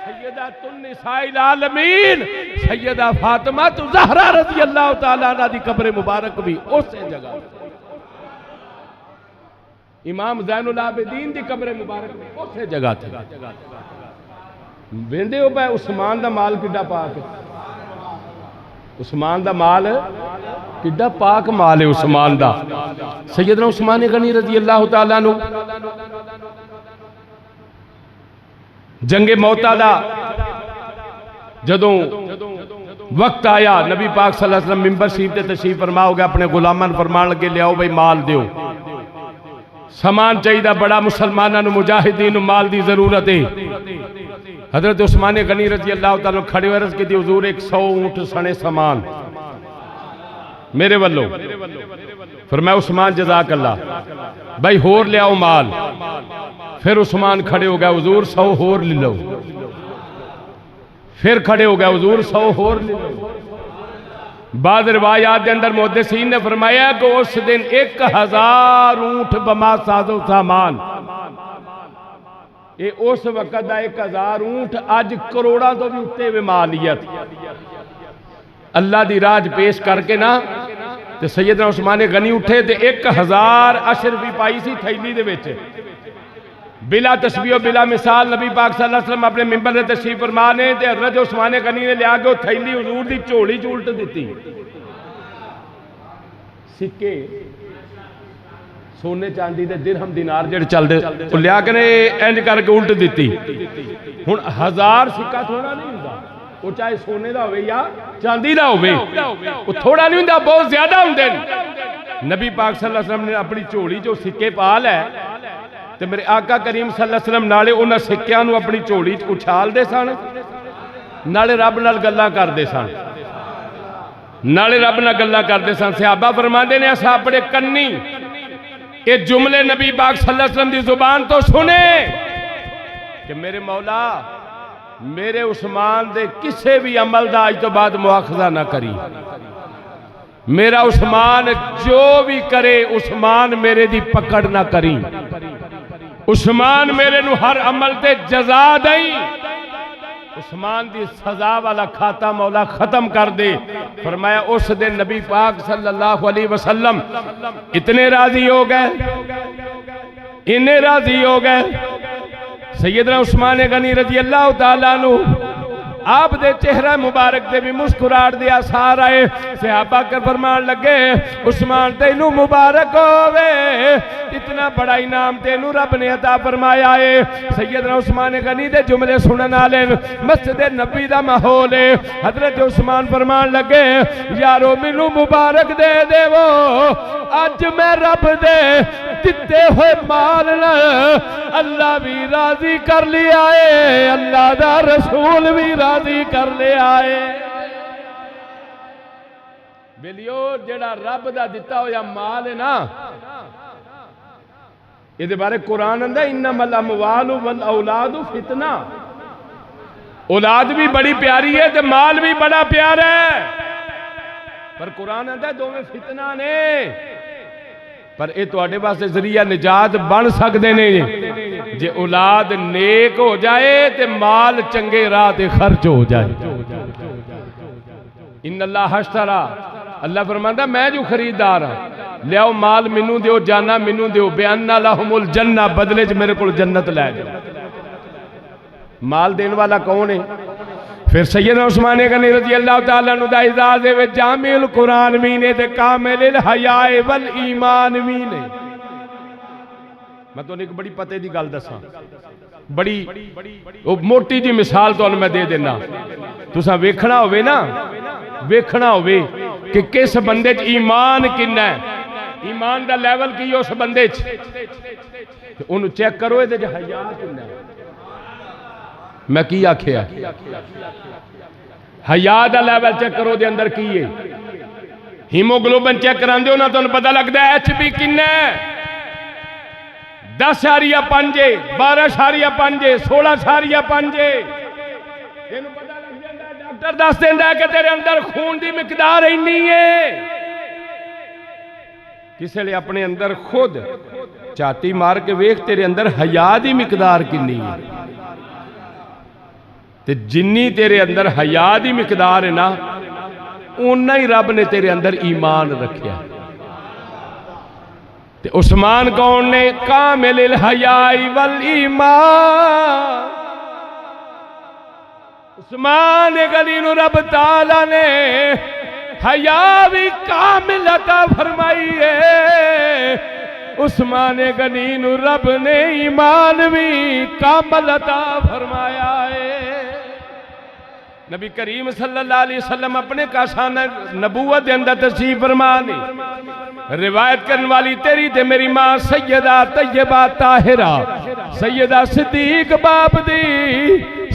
سیدہ النساء العالمین سیدہ فاطمہ زہرا رضی اللہ تعالیٰ عنہ دی قبر مبارک بھی اسے جگہ امام زین العابدین دی قبر مبارک بھی اسے جگہ تھے ویندے ہو پہ عثمان دا مال کڈا پاک ہے عثمان دا مال کڈا پاک مال ہے عثمان دا سیدنا عثمان غنی رضی اللہ تعالیٰ عنہ جنگ موتا دا جدوں وقت آیا نبی پاک صلی اللہ علیہ وسلم ممبر شریف تے تشریف فرما ہو گیا اپنے غلامان فرمان لگے لے آؤ بھئی مال دیو سامان چاہیدہ بڑا مسلمانہ نو مجاہدین نو مال دی ضرورت ہے حضرت عثمان غنی رضی اللہ تعالیٰ کھڑے ہوئے رض کے دی حضور 100 اونٹ سنے سامان میرے والو فرمایا عثمان جزاک اللہ بھائی ہور لے آؤ مال پھر عثمان کھڑے ہو گیا حضور 100 ہور لے لو پھر کھڑے ہو گیا حضور 100 ہور لے لو بعض روایات دے اندر محدثین نے فرمایا کہ اس دن 1000 اونٹ بما ساز و سامان اے اس وقت دا 1000 اونٹ آج کروڑا تو بھی اٹھتے ہوئے مالیت اللہ دی راج پیش کر کے نا تے سیدنا عثمان غنی اٹھے تے 1000 اشرفی پائی سی تھیلی دے بیچے بلا تشبیہ و بلا مثال نبی پاک صلی اللہ علیہ وسلم اپنے ممبر نے تشریف فرمانے تے حضرت عثمان غنی نے لیا کے تھیلی حضور دی چوڑی چولٹ دیتی سکے سونے چاندی دے درہم دینار جڑ چل دے تو لیا کے نے اینڈ کر کے الٹ دیتی ہن 1000 سکہ تھوڑا نہیں ہوتا وہ چاہے سونے دا ہوئے یا چاندی دا ہوئے وہ تھوڑا نہیں ہوندہ بہت زیادہ ہوندے نبی پاک صلی اللہ علیہ وسلم نے اپنی چوڑی جو سکے پال ہے تو میرے آقا کریم صلی اللہ علیہ وسلم نالے انہاں سکیاں نو اپنی چوڑی اچھال دے سن نالے رب نال گلاں کر دے سن نالے رب نال گلاں کر دے سن صحابہ فرماندے نے اسا اپنے کنی یہ جملے نبی پاک صلی اللہ علیہ وسلم دی زبان تو سنے کہ میرے مولا میرے عثمان دے کسے بھی عمل دا آج تو بعد مواخذہ نہ کری میرا عثمان جو بھی کرے عثمان میرے دی پکڑ نہ کری عثمان میرے نو ہر عمل تے جزا دیں عثمان دی سزا والا کھاتا مولا ختم کر دے فرمایا اس دن نبی پاک صلی اللہ علیہ وسلم اتنے راضی ہو گئے انہیں راضی ہو گئے سیدنا عثمان غنی رضی اللہ تعالیٰ عنہ آپ دے چہرہ مبارک دے بھی مسکراہٹ دیا سار آئے صحابہ کر فرمان لگے عثمان تینو مبارک ہوئے اتنا بڑا انعام تینو رب نے عطا فرمایا ہے سیدنا عثمان غنی دے جملے سنن والے مسجد نبی دا ماحول ہے حضرت عثمان فرمان لگے یارو مینوں مبارک دے دے وہ اج میں رب دے دتے ہوئے مال اللہ بھی راضی کر لیا ہے اللہ دا رسول بھی راضی کر لیا ہے بیلیو جڑا رب دا دتا ہویا مال ہے نا یہ دے بارے قرآن اندہ انما الاموال والاولاد فتنہ اولاد بھی بڑی پیاری ہے تے مال بھی بڑا پیارا ہے پر قرآن اندہ دو میں فتنہ نے پر اے تو آٹے پاس ذریعہ نجات بن سکتے نے جے اولاد نیک ہو جائے تے مال چنگے راہ تے خرچ ہو جائے ان اللہ اشترا اللہ فرماتا میں جو خریدار ہوں لیاؤ مال منو دیو جانا منو دیو بیاننا لہم الجنہ بدلے جو میرے کو جنت لائے جائے مال دین والا کون ہے پھر سیدنا عثمان غنی رضی اللہ تعالیٰ عنہ دا اعزازے وچ جامع القرآن مینے تے کامل الحیاء والایمان مینے میں تو ایک بڑی پتے دی گل دساں بڑی موٹی جی مثال تو میں دے دینا تساں ویکھنا ہوئے نا ویکھنا ہوئے کہ کس بندے چ ایمان کنا ہے ایمان دا لیول کی اس بندے چ انہوں چیک کرو دے جو حیاء کنا ہے میں کی آکھیا حیاء دا لیول چیک کرو دے اندر کی ہے ہیموگلوبن چیک کران دے انہاں تو انہوں پتہ لگتا ہے ایچ بی کنا ہے 10.5 12.5 16.5 ڈاکٹر دس دیندہ ہے کہ تیرے اندر خون دی مقدار ہی نہیں ہے کسے لئے اپنے اندر خود چاہتی مار کے ویکھ تیرے اندر حیاء دی مقدار کی نہیں ہے تے جنی تیرے اندر حیاء دی مقدار ہے نا انہا ہی رب نے تیرے اندر ایمان رکھیا تے عثمان کون نے کامل الحیاء والایمان عثمان غنی نو رب تعالیٰ نے حیاء بھی کامل عطا فرمائی ہے عثمان غنی نو رب نے ایمان بھی کامل عطا فرمایا ہے نبی کریم صلی اللہ علیہ وسلم اپنے کاشانہ نبوت دے اندر تشریف فرمانے روایت کرنے والی تیری تے میری ماں سیدہ طیبہ طاہرہ سیدہ صدیق باپ دی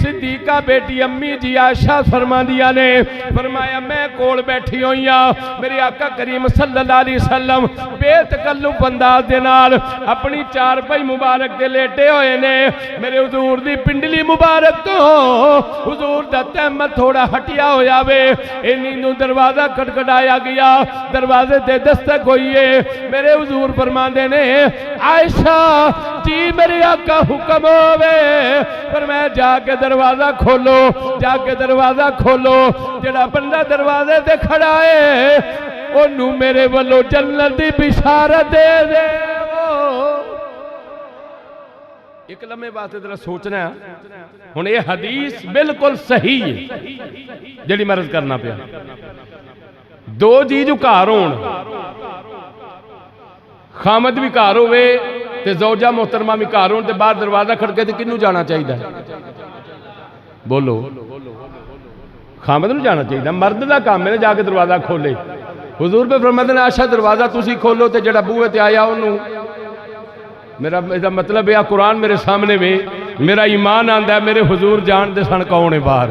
صدیقہ بیٹی امی جی عائشہ فرما دیا نے فرمایا میں کول بیٹھی ہوئیاں میری آقا کریم صلی اللہ علیہ وسلم بے تکلف انداز دینار اپنی چار پائی مبارک دے لیٹے ہوئے نے میرے حضور دی پنڈلی مبارک تو حضور دا تحمد تھوڑا ہٹیا ہویا وے انہی نو دروازہ کٹکٹایا گیا دروازے تے دستک ہوئی ہے میرے حضور فرما دینے عائشہ جی میرے آقا حکم ہوئے پر میں جا کے دروازہ کھولو جا کے دروازہ کھولو جڑا بندہ دروازے دے کھڑا ہے انہوں میرے والو جنت دی بشارت دے دے ایک لمحے بات ادھر سوچنا ہے ہن یہ حدیث بالکل صحیح ہے جڑی مرض کرنا پیا دو جی جو کار ہون خامد بھی کار ہوئے تے زوجہ محترمہ بھی کار ہون تے باہر دروازہ کھڑکے تے کنوں جانا چاہیے بولو خامد نو جانا چاہیے، مرد دا کام ہے جا کے دروازہ کھولے۔ حضور پہ فرماتے ہیں عائشہ دروازہ تسی کھولو تے جڑا بوئے تے آیا انہوں، میرا مطلب ہے قرآن میرے سامنے میں، میرا ایمان آندا ہے میرے حضور جان دے سن کون ہے باہر۔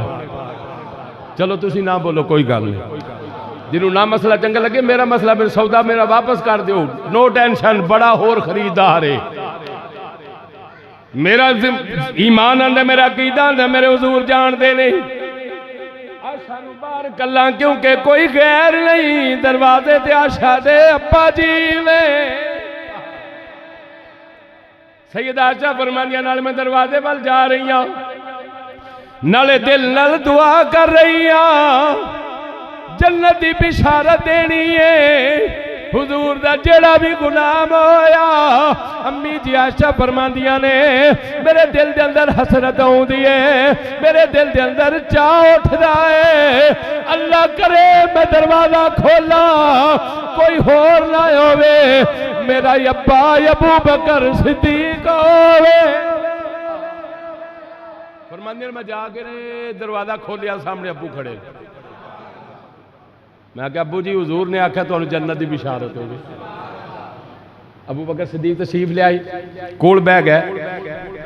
چلو تسی نہ بولو کوئی گل نہیں، جنہوں نہ مسئلہ چنگا لگے میرا مسئلہ میرا سودا میرا واپس کر دیو، نو ٹینشن، بڑا ہور خریدار ہے۔ میرا ایمان آندا ہے، میرا عقیدہ آندا ہے میرے حضور جان دے نہیں۔ عائشہ نو باہر کلاں کیونکہ کوئی غیر نہیں، دروازے تے عائشہ دے ابا جی نے۔ سیدہ عائشہ فرماندی نال میں دروازے وال جا رہی ہوں، نالے دل نال دعا کر رہی ہوں، جنت دی بشارت دینی ہے۔ حضور دا جڑا بھی غلام ہویا، امی جی عائشہ فرماندیاں نے میرے دل دے اندر حسرت ہوندی ہے، میرے دل دے اندر چاہ اٹھدا ہے، اللہ کرے میں دروازہ کھولا کوئی ہور نہ ہووے، میرا ابا ابو بکر صدیق ہووے۔ فرماندی میں جا کے دروازہ کھولیا، سامنے ابو کھڑے، میں کہا ابو جی حضور نے آکھا تو انہوں جنت دی بشارت ہوگی۔ ابو بکر صدیق تشریف لے آئی، کول بہ گئے۔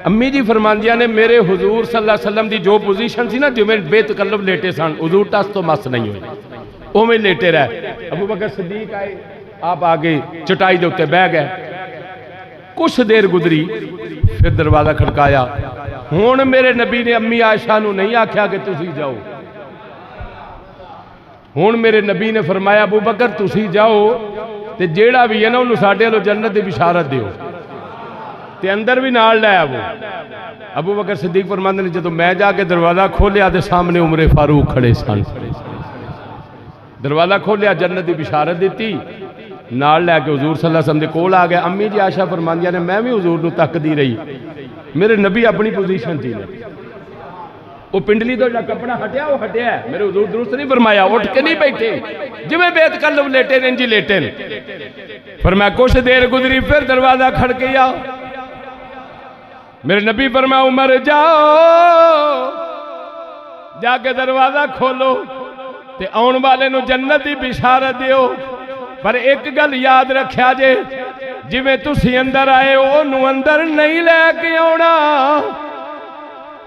امی جی فرماندیاں نے میرے حضور صلی اللہ علیہ وسلم دی جو پوزیشن سی نا، جو میں بے تکلف لیٹے سن، حضور ٹس تو مس نہیں ہوئی، وہ میں لیٹے رہے۔ ابو بکر صدیق آئے، آپ آگے چٹائی دے اتے بہ گئے، کچھ دیر گزری، پھر دروازہ کھڑکایا۔ ہون میرے نبی نے امی عائشہ نو نہیں آکھیا کہ تسی جاؤ، ہون میرے نبی نے فرمایا ابو بکر تسی جاؤ تے جیڑا بھی ہے نا انہوں ساڑھے لو جنت دی بشارت دیو، تے اندر بھی نال لے وہ۔ ابو بکر صدیق فرماندے نے جدو میں جا کے دروازہ کھولیا تے سامنے عمر فاروق کھڑے سن، دروازہ کھولیا جنت دی بشارت دیتی، نال لے کے حضور صلی اللہ علیہ وسلم دے کول آ گیا۔ امی جی عائشہ فرماندیاں نے میں بھی حضور نو تک دی رہی، میرے نبی اپنی پوزیشن تھی، وہ پنڈلی تو جا کپڑا ہٹیا وہ ہٹیا ہے، میرے حضور درست نہیں فرمایا، اٹھ کے نہیں بیٹھے، جو میں بے تکلف لیٹے نے جی لیٹے نے۔ فرمایا کچھ دیر گزری، پھر دروازہ کھڑکیا، میرے نبی فرمایا عمر جاؤ، جا کے دروازہ کھولو تے آن والے نو جنت دی بشارت دیو، پر ایک گل یاد رکھیا جے، جی میں تسی اندر آئے انہوں اندر نہیں لے کے آنا،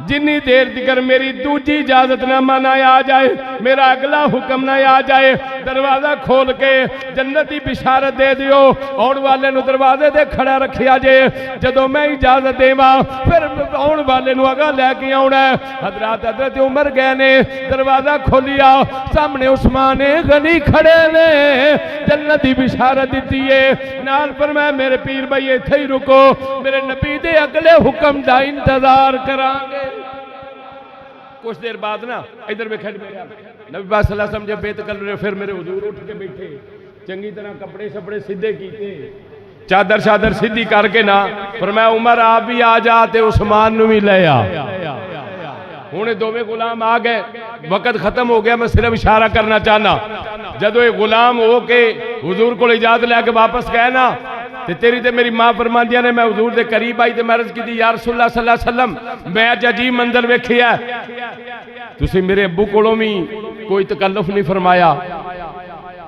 جنی دیر دیگر میری دوجی اجازت نامہ نہ آ جائے، میرا اگلا حکم نہ آ جائے، دروازہ کھول کے جنتی بشارت دے دیو، آن والے نو دروازے دے کھڑا رکھیا جے، جدو میں اجازت دے ماں پھر آن والے نو اگا لے کے آنا ہے۔ حضرت عمر گئے نے، دروازہ کھولیا، سامنے عثمان غنی کھڑے نے، جنتی بشارت دیتی ہے، نال پر میں میرے پیر بھائی تھے ہی رکو، میرے نبی دے اگلے حکم دا انتظار کرانگے۔ کچھ دیر بعد نا ادھر میں کھڑ میرے نبی پاک صلی اللہ علیہ وسلم جب بیت کر رہے، پھر میرے حضور اٹھ کے بیٹھے، چنگی طرح کپڑے سپڑے سیدھے کیتے، چادر شادر سیدھی کر کے نا، فرمایا عمر آپ بھی آ جاتے، عثمان نو بھی لے آ۔ ہونے دوویں غلام آ گئے، وقت ختم ہو گیا، میں صرف اشارہ کرنا چاہنا، جدو ایک غلام ہو کے حضور کو اجازت لے کے واپس گئے نا، تے تیری تے میری ماں فرماندیاں نے میں حضور دے قریب آئی تے میں عرض کی تھی یا رسول اللہ صلی اللہ علیہ وسلم میں اج عجیب منظر ویکھیا ہے، تسی میرے ابو کولوں بھی کوئی تکلف نہیں فرمایا،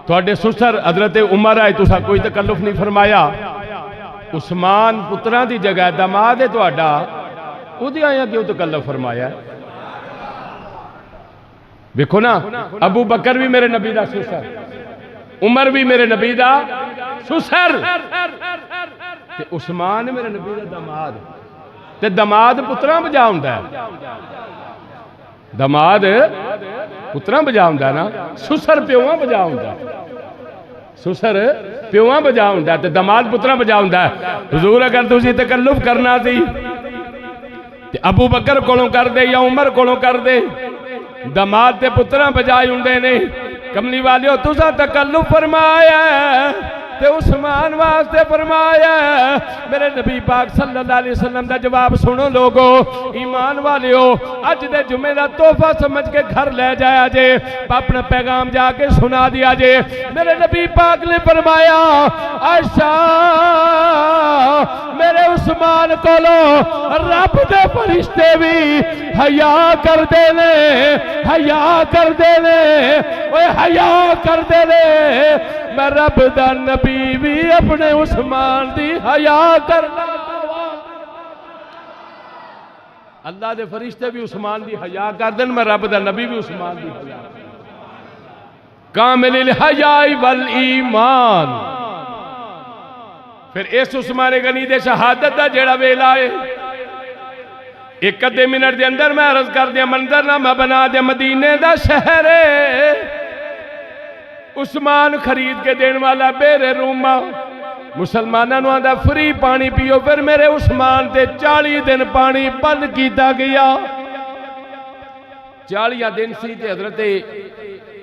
تواڈے سسر حضرت عمر آئے تسا کوئی تکلف نہیں فرمایا، عثمان پتراں دی جگہ داماد ہے تواڈا، اودی آیا کیوں تکلف فرمایا ہے؟ دیکھو نا، ابو بکر بھی میرے نبی دا سسر، عمر بھی میرے نبی دا سسر، تے عثمان میرے نبی دا داماد، تے داماد پتراں بجا ہوندا ہے، داماد پتراں بجا ہوندا ہے نا، سسر پیواں بجا ہوندا ہے، سسر پیواں بجا ہوندا ہے تے داماد پتراں بجا ہوندا ہے۔ حضور اگر تسی تکلف کرنا سی تے ابو بکر کولوں کر دے یا عمر کولوں کر دے، داماد تے پتراں بجائے ہوندے نے، کملی والیو تسا تکلف فرمایا ہے، تے عثمان واسطے فرمایا میرے نبی پاک صلی اللہ علیہ وسلم دا جواب سنو لوگو ایمان والیو اج دے جمعے دا تحفہ سمجھ کے گھر لے جایا جے اپنا پیغام جا کے سنا دیا جے میرے نبی پاک نے فرمایا عائشہ میرے عثمان کو لو رب دے فرشتے بھی حیا کر دے لے حیا کر دے لے اوے حیا کر دے لے میں رب دا نبی بھی اپنے عثمان دی حیا کرنا اللہ دے فرشتے بھی عثمان دی حیا کر دیں میں رب دا نبی بھی عثمان دی حیا کامل الحیاء والایمان پھر اس عثمان غنی دے شہادت دا جیڑا ویلا ہے ایک ادھے منٹ دے اندر میں عرض کر دیا منظرنامہ بنا دیا مدینے دا شہر ہے عثمان خرید کے دین والا بیر روما مسلمانوں آدھا فری پانی پیو پھر میرے عثمان تے 40 دن پانی بند کیتا گیا 40 دن سی تے حضرت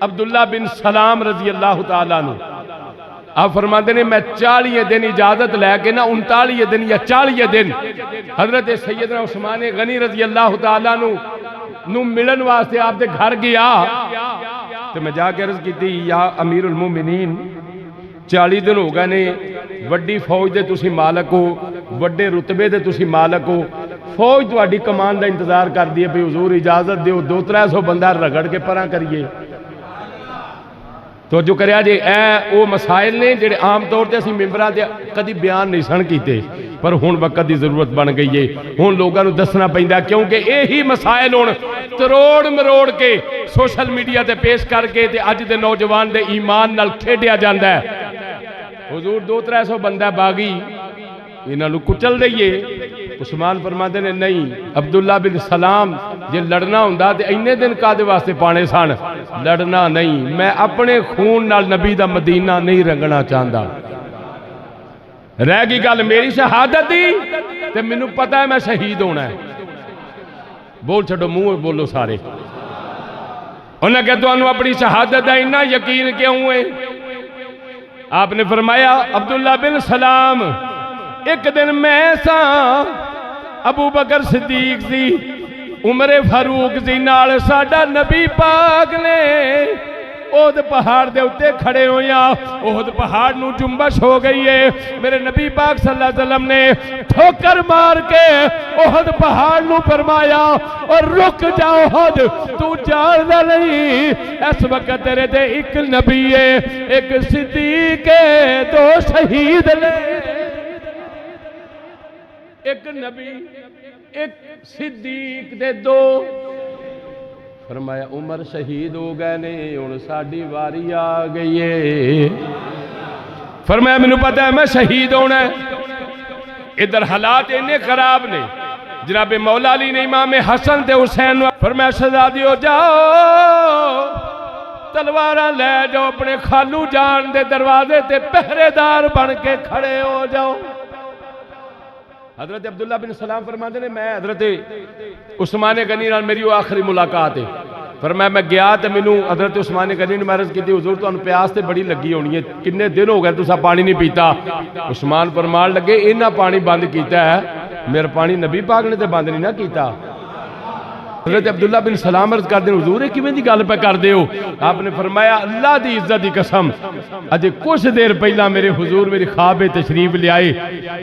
عبداللہ بن سلام رضی اللہ تعالیٰ نے آپ فرماتے ہیں میں 40 دن اجازت لے کے نا 39 دن یا 40 دن حضرت سیدنا عثمان غنی رضی اللہ تعالیٰ نو ملن واسطے آپ دے گھر گیا تو میں جا کے عرض کی تھی یا امیر المومنین 40 دن ہو گئے نے وڈی فوج دے تسی مالک ہو وڈے رتبے دے تسی مالک ہو فوج تو اڈی کمان دا انتظار کر دیئے بھی حضور اجازت دیو 200-300 بندہ رگڑ کے پران کریے تو جو کریا جے او مسائل نے جڑے عام طور تے اسی ممبران دے کدی بیان نہیں سن کیتے پر ہون وقت دی ضرورت بن گئی ہے ہون لوگاں نو دسنا پیندا کیونکہ یہی مسائل ہون تروڑ مروڑ کے سوشل میڈیا تے پیش کر کے تے اج دے نوجوان دے ایمان نال کھیڈیا جاندا ہے حضور 200-300 بندہ باغی انہاں نو کچل دئیے عثمان فرماتے نے نہیں عبداللہ بن سلام جے لڑنا ہوندا تے اینے دن کادے واسطے پانے سن لڑنا نہیں میں اپنے خون نال نبی دا مدینہ نہیں رنگنا چاہندا رہ گئی گل میری شہادت دی تے مینوں پتہ ہے میں شہید ہونا ہے بول چھڈو منہ بولو سارے انہاں کہ تانوں اپنی شہادت دا اتنا یقین کیوں ہے آپ نے فرمایا عبداللہ بن سلام ایک دن میں سا ابو بکر صدیق سی عمر فاروق سی نال ساڈا نبی پاک نے احد پہاڑ دے اتے کھڑے ہویا احد پہاڑ نو جنبش ہو گئی ہے میرے نبی پاک صلی اللہ علیہ وسلم نے ٹھوکر مار کے احد پہاڑ نو فرمایا اور رک جا احد تو جاندا نہیں اس وقت تیرے تے ایک نبی ہے ایک صدیق ہے 2 شہید نے ایک نبی ایک صدیق دے 2 فرمایا عمر شہید ہو گئے نے ہن ساڈی واری آ گئی ہے فرمایا مینوں پتہ ہے میں شہید ہونا ہے ادھر حالات انہیں خراب نے جناب مولا علی نے امام حسن تے حسین فرمایا شہزادیو جاؤ تلواراں لے جاؤ اپنے خالو جان دے دروازے تے پہرے دار بن کے کھڑے ہو جاؤ حضرت عبداللہ بن سلام فرماتے ہیں میں حضرت عثمان غنی نال میری وہ آخری ملاقات ہے فرمایا میں گیا تے مینوں حضرت عثمان غنی نے عرض کی تھی حضور تانوں پیاس تے بڑی لگی ہونی ہے کنے دن ہو گئے تساں پانی نہیں پیتا عثمان فرمان لگے انہاں پانی بند کیتا ہے میرا پانی نبی پاک نے تے بند نہیں نہ کیتا حضرت عبداللہ بن سلام عرض کر دیں حضور کیویں دی گل پہ کر دے ہو آپ نے فرمایا اللہ دی عزت دی قسم اجے کچھ دیر پہلا میرے حضور میری خواب تشریف لے آئے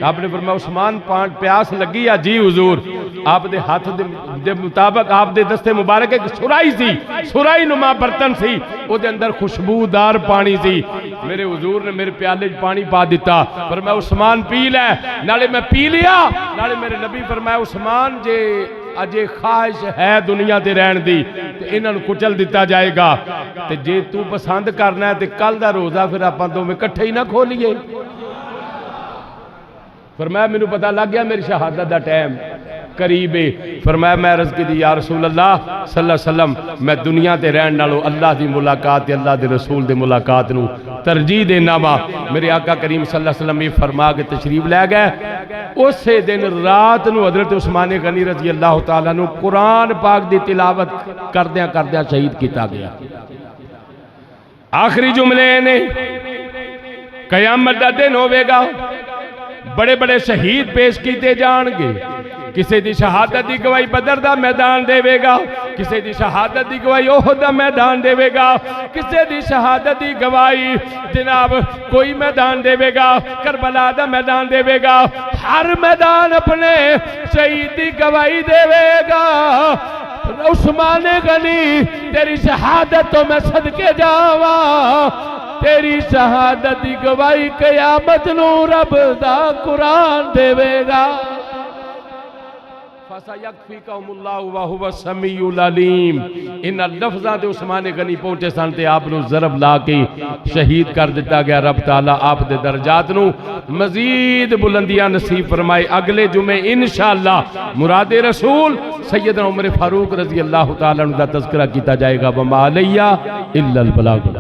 آپ نے فرمایا عثمان پیاس لگی ہے جی حضور آپ دے ہاتھ دے مطابق آپ دے دستے مبارک ایک سرائی سی سرائی نما برتن سی او دے اندر خوشبودار پانی سی میرے حضور نے میرے پیالے پانی پا دیتا فرمایا عثمان پی لے نالے میں پی لیا نالے میرے نبی فرمایا عثمان جے اجے خواہش ہے دنیا تے رہن دی تے انہاں نوں کچل دتا جائے گا تے جے تو پسند کرنا ہے تے کل دا روزہ پھر آپاں دوویں اکٹھے ہی نہ کھولیے فرمایا مینوں پتہ لگ گیا میری شہادت دا ٹائم قریب ہے فرمایا میں عرض کی دی یا رسول اللہ صلی اللہ علیہ وسلم میں دنیا تے رہن نالوں اللہ دی ملاقات تے اللہ دے رسول دی ملاقات نو ترجیح دینا وا میرے آقا کریم صلی اللہ علیہ وسلم یہ فرما کے تشریف لے گئے اسے دن رات نو حضرت عثمان غنی رضی اللہ تعالیٰ نو قرآن پاک دی تلاوت کردیاں شہید کیتا گیا آخری جملے نے قیامت دا دن ہوئے گا بڑے بڑے شہید پیش کیتے جان گے کسی دی شہادت دی گواہی بدر دا میدان دے گا کسی دی شہادت دی گواہی احد دا میدان دے گا کسی دی شہادت دی گواہی جناب کوئی میدان دے گا کربلا دا میدان دے گا ہر میدان اپنے شہید دی گواہی دے گا عثمان غنی تیری شہادت تو میں صدقے جاوا تیری شہادت دی گواہی قیامت نو رب دا قرآن دے گا فَسَيَكْفِيكَهُمُ اللَّهُ وَهُوَ السَّمِيعُ الْعَلِيمُ ان لفظاں دے عثمان غنی پہنچے سن تے آپ نو ضرب لا کے شہید کر دیتا گیا رب تعالیٰ آپ دے درجات نو مزید بلندیاں نصیب فرمائے اگلے جمعے انشاءاللہ مراد رسول سیدنا عمر فاروق رضی اللہ تعالیٰ عنہ دا تذکرہ کیتا جائے گا وَمَا عَلَيَّ إِلَّا الْبَلَاغُ